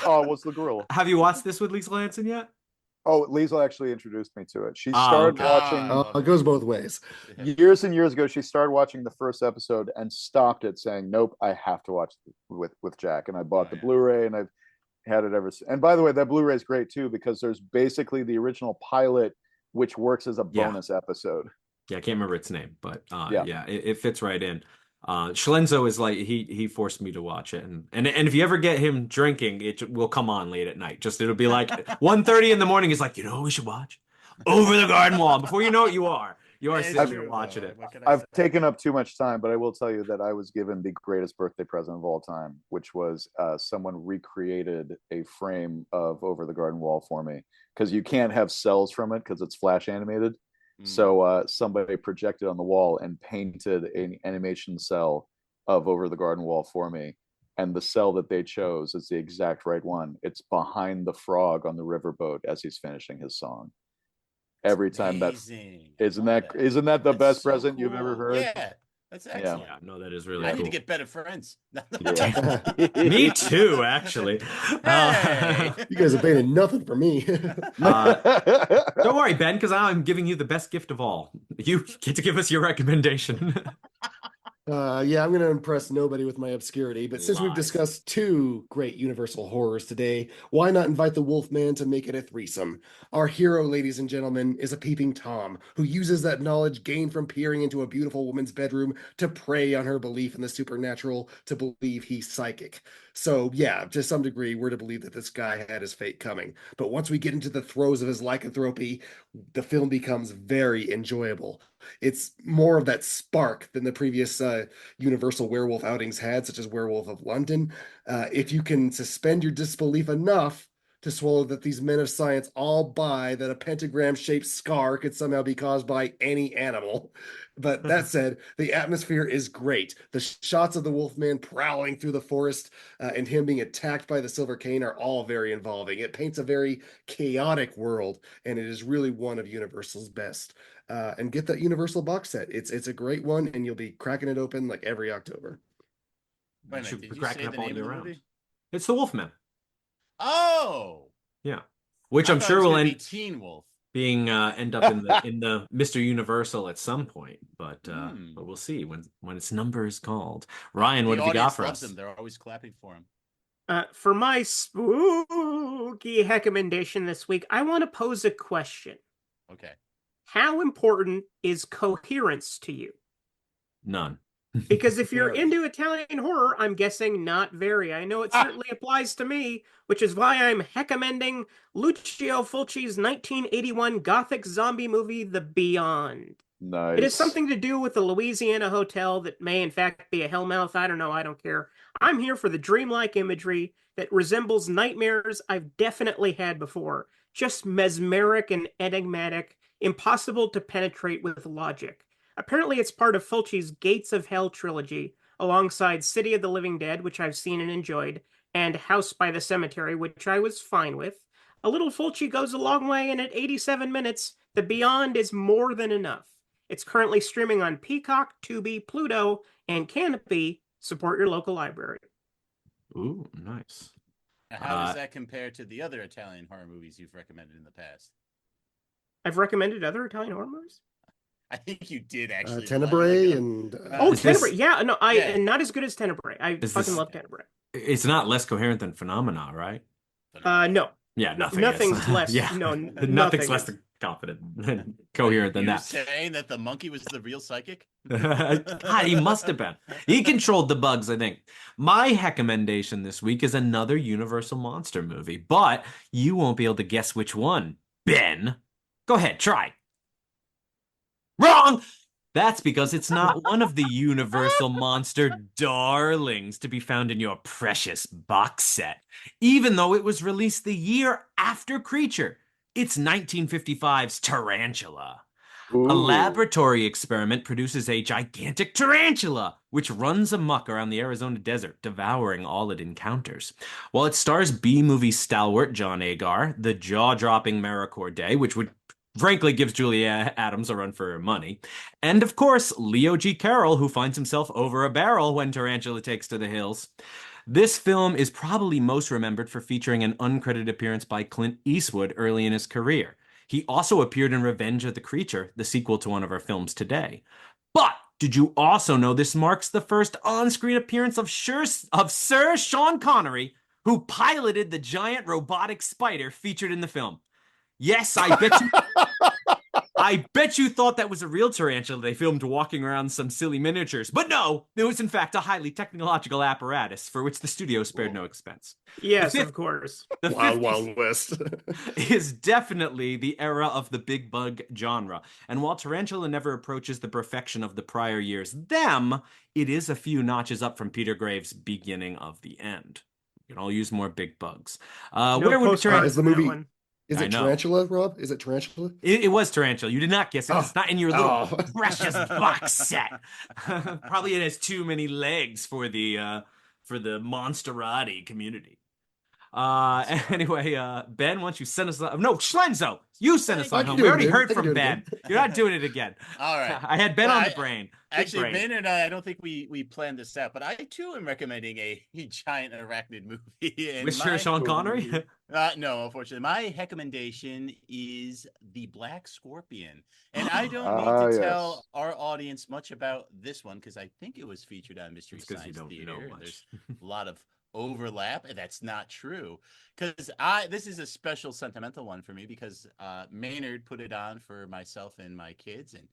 I was the gorilla. Have you watched this with Lisa Lanson yet? Oh, Liesl actually introduced me to it. She started watching. It goes both ways. Years and years ago, she started watching the first episode and stopped it, saying, "Nope, I have to watch with Jack." And I bought the Blu-ray, and I've had it ever since. And by the way, that Blu-ray is great too, because there's basically the original pilot, which works as a bonus episode. Yeah, I can't remember its name, but it fits right in. Schlenzo is like he forced me to watch it, and if you ever get him drinking, it will come on late at night. It'll be like 1:30 in the morning. He's like, you know what we should watch? Over the Garden Wall. Before you know it, you are sitting there watching it. I've taken up too much time, but I will tell you that I was given the greatest birthday present of all time, which was someone recreated a frame of Over the Garden Wall for me, because you can't have cells from it because it's flash animated. So somebody projected on the wall and painted an animation cell of Over the Garden Wall for me. And the cell that they chose is the exact right one. It's behind the frog on the riverboat as he's finishing his song. Every time isn't that the best present you've ever heard? Yeah, that's excellent. Yeah, no, that is really I cool. need to get better friends. Me too, actually. You guys have painted nothing for me. Don't worry, Ben, because I'm giving you the best gift of all. You get to give us your recommendation. I'm going to impress nobody with my obscurity, but since we've discussed two great Universal horrors today, why not invite the Wolfman to make it a threesome? Our hero, ladies and gentlemen, is a peeping Tom who uses that knowledge gained from peering into a beautiful woman's bedroom to prey on her belief in the supernatural, to believe he's psychic. So yeah, to some degree, we're to believe that this guy had his fate coming. But once we get into the throes of his lycanthropy, the film becomes very enjoyable. It's more of that spark than the previous Universal werewolf outings had, such as Werewolf of London. If you can suspend your disbelief enough to swallow that these men of science all buy that a pentagram-shaped scar could somehow be caused by any animal. But that said, the atmosphere is great. The shots of the Wolfman prowling through the forest and him being attacked by the Silver Cane are all very involving. It paints a very chaotic world, and it is really one of Universal's best. And get that Universal box set. It's a great one, and you'll be cracking it open like every October. Wait a minute, did you say the name of the movie? It's the Wolfman. Oh, yeah, which I'm sure will end Teen Wolf being end up in the Mr. Universal at some point, but we'll see when its number is called. Ryan, what have you got for us? They're always clapping for him. For my spooky recommendation this week, I want to pose a question. Okay. How important is coherence to you? None. Because if you're into Italian horror, I'm guessing not very. I know it certainly applies to me, which is why I'm recommending Lucio Fulci's 1981 Gothic zombie movie, The Beyond. Nice. It has something to do with a Louisiana hotel that may in fact be a hellmouth. I don't know. I don't care. I'm here for the dreamlike imagery that resembles nightmares I've definitely had before. Just mesmeric and enigmatic, impossible to penetrate with logic. Apparently, it's part of Fulci's Gates of Hell trilogy, alongside City of the Living Dead, which I've seen and enjoyed, and House by the Cemetery, which I was fine with. A little Fulci goes a long way, and at 87 minutes, The Beyond is more than enough. It's currently streaming on Peacock, Tubi, Pluto, and Canopy. Support your local library. Ooh, nice. Now, how does that compare to the other Italian horror movies you've recommended in the past? I've recommended other Italian horror movies? I think you did actually. Tenebrae and Tenebrae. Yeah, no, and not as good as Tenebrae. I fucking love Tenebrae. It's not less coherent than Phenomena, right? No. Yeah, nothing. Nothing's less. Yeah, no, nothing's less confident and coherent than that. You're saying that the monkey was the real psychic? He must have been. He controlled the bugs, I think. My recommendation this week is another Universal monster movie, but you won't be able to guess which one. Ben, go ahead, try. Wrong! That's because it's not one of the Universal Monster darlings to be found in your precious box set, even though it was released the year after Creature. It's 1955's Tarantula. A Ooh. laboratory experiment produces a gigantic tarantula, which runs amok around the Arizona desert, devouring all it encounters. While it stars B-movie stalwart John Agar, the jaw-dropping Maricorday, which would frankly gives Julia Adams a run for her money, and of course, Leo G. Carroll, who finds himself over a barrel when Tarantula takes to the hills. This film is probably most remembered for featuring an uncredited appearance by Clint Eastwood early in his career. He also appeared in Revenge of the Creature, the sequel to one of our films today. But did you also know this marks the first on-screen appearance of Sir Sean Connery, who piloted the giant robotic spider featured in the film? Yes, I bet you thought that was a real tarantula they filmed walking around some silly miniatures. But no, it was in fact a highly technological apparatus for which the studio spared no expense. Yes, of course. The Wild 50s Wild West. is definitely the era of the big bug genre. And while Tarantula never approaches the perfection of the prior years' them, it is a few notches up from Peter Graves' Beginning of the End. We can all use more big bugs. Where would postcards is the for that movie? one. Is I it know. Tarantula, Rob? Is it Tarantula? It was Tarantula. You did not guess it. Oh. It's not in your little Oh. precious box set. Probably it has too many legs for the Monsterati community. Anyway, Ben, why don't you send us no, Schlenzo, you send us on home. We already heard from Ben. You're not doing it again. All right. I had Ben Well, on the brain. Big Actually, brain. Ben and I don't think we planned this out, but I too am recommending a giant arachnid movie. And With Sir Sean Connery? No, unfortunately. My recommendation is The Black Scorpion. And I don't need to tell our audience much about this one because I think it was featured on Mystery It's 'cause you Science don't Theater. know much. There's a lot of overlap, and that's not true. Because this is a special sentimental one for me because Maynard put it on for myself and my kids and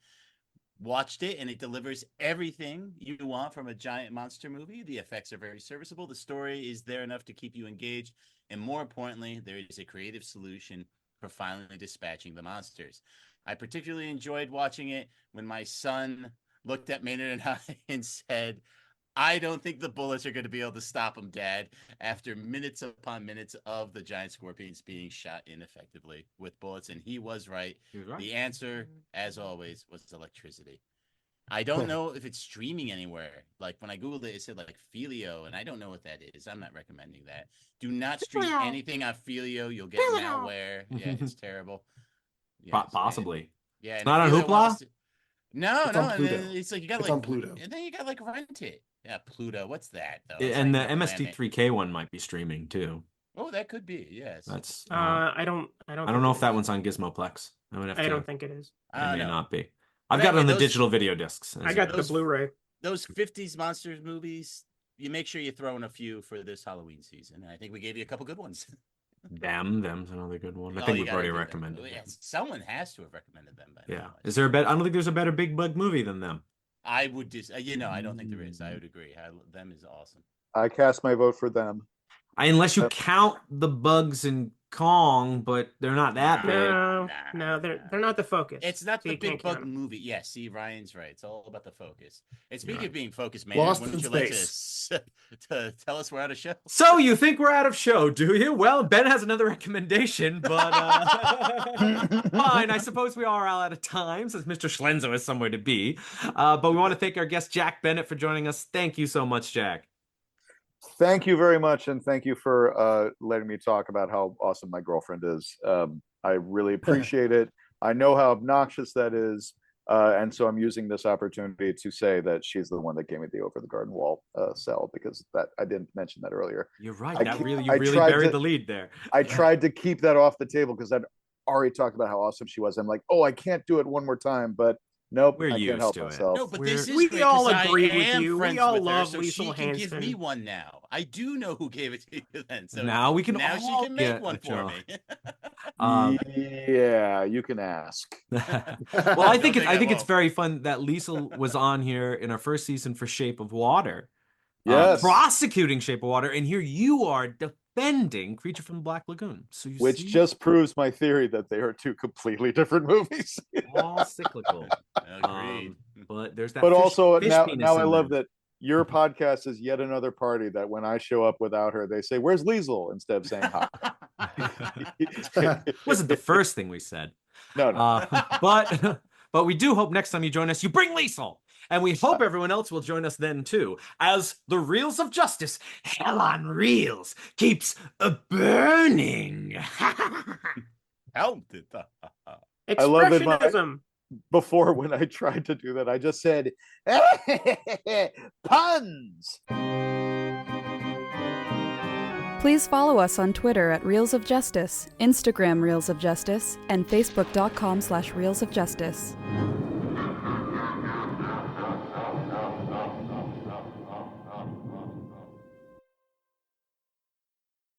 watched it, and it delivers everything you want from a giant monster movie. The effects are very serviceable. The story is there enough to keep you engaged. And more importantly, there is a creative solution for finally dispatching the monsters. I particularly enjoyed watching it when my son looked at Maynard and I and said, I don't think the bullets are going to be able to stop him, Dad, after minutes upon minutes of the giant scorpions being shot ineffectively with bullets. And he was right. The answer, as always, was electricity. I don't know if it's streaming anywhere. Like when I Googled it, it said like Filio, and I don't know what that is. I'm not recommending that. Do not stream anything on Filio. You'll get malware. Yeah, it's terrible. Yeah, Possibly. Yeah, it's not on Hoopla? No, It's no. on Pluto. And then it's like you got It's like on Pluto. And then you got like rent it. Yeah, Pluto. What's that though? It's And like the the planet. MST3K one might be streaming too. Oh, that could be. Yes. That's I don't know if that one's on Gizmoplex. I would have to. I don't think it is. It may know. not be. But I've got it anyway, on the those- digital video discs. I got the Blu-ray. Those 50s monsters movies. You make sure you throw in a few for this Halloween season. And I think we gave you a couple good ones. Them's another good one. I Oh, think you we've gotta already do that. recommended it. Yeah, someone has to have recommended them. By Yeah. now. Is there a better? I don't think there's a better big bug movie than them. I would just, I don't think there is. I would agree. Them is awesome. I cast my vote for them. Unless you count the bugs in Kong, but they're not that big. No, they're not the focus. It's not So the you can't big count bug 'em. movie. Yeah, see, Ryan's right. It's all about the focus. And speaking right. of being focused, man, Lost wouldn't in you like space. to tell us we're out of show? So you think we're out of show, do you? Well, Ben has another recommendation, but fine. I suppose we are all out of time since Mr. Schlenzo has somewhere to be. But we want to thank our guest Jack Bennett for joining us. Thank you so much, Jack. Thank you very much, and thank you for letting me talk about how awesome my girlfriend is. I really appreciate it. I know how obnoxious that is, and so I'm using this opportunity to say that she's the one that gave me the Over the Garden Wall cell, because that I didn't mention that earlier. You're right. I You really tried buried to- the lead there. I tried to keep that off the table because I'd already talked about how awesome she was. I'm like, oh, I can't do it one more time, but nope, We're I used can't help to it. myself. No, but We're- this is We great all 'cause agree I with am you. We friends all with her, love so Liesl she can give me Hansen. one now. I do know who gave it to you then. So Now we can now all she can make get one a for job. me. Yeah, you can ask. Well, I think think I it's won't. very fun that Liesl was on here in our first season for Shape of Water. Yes. Prosecuting Shape of Water, and here you are defending Creature from the Black Lagoon. So you Which see, just proves my theory that they are two completely different movies. all cyclical. Agreed. but there's that. But fish, also fish now penis I in love there. that your podcast is yet another party that when I show up without her, they say, "Where's Liesel?" instead of saying hi. Wasn't the first thing we said. No, no. But we do hope next time you join us, you bring Liesel. And we hope everyone else will join us then too, as the Reels of Justice, Hell on Reels, keeps burning. Counted. I love that Expressionism. before when I tried to do that, I just said puns. Please follow us on Twitter at Reels of Justice, Instagram Reels of Justice, and Facebook.com/Reels of Justice.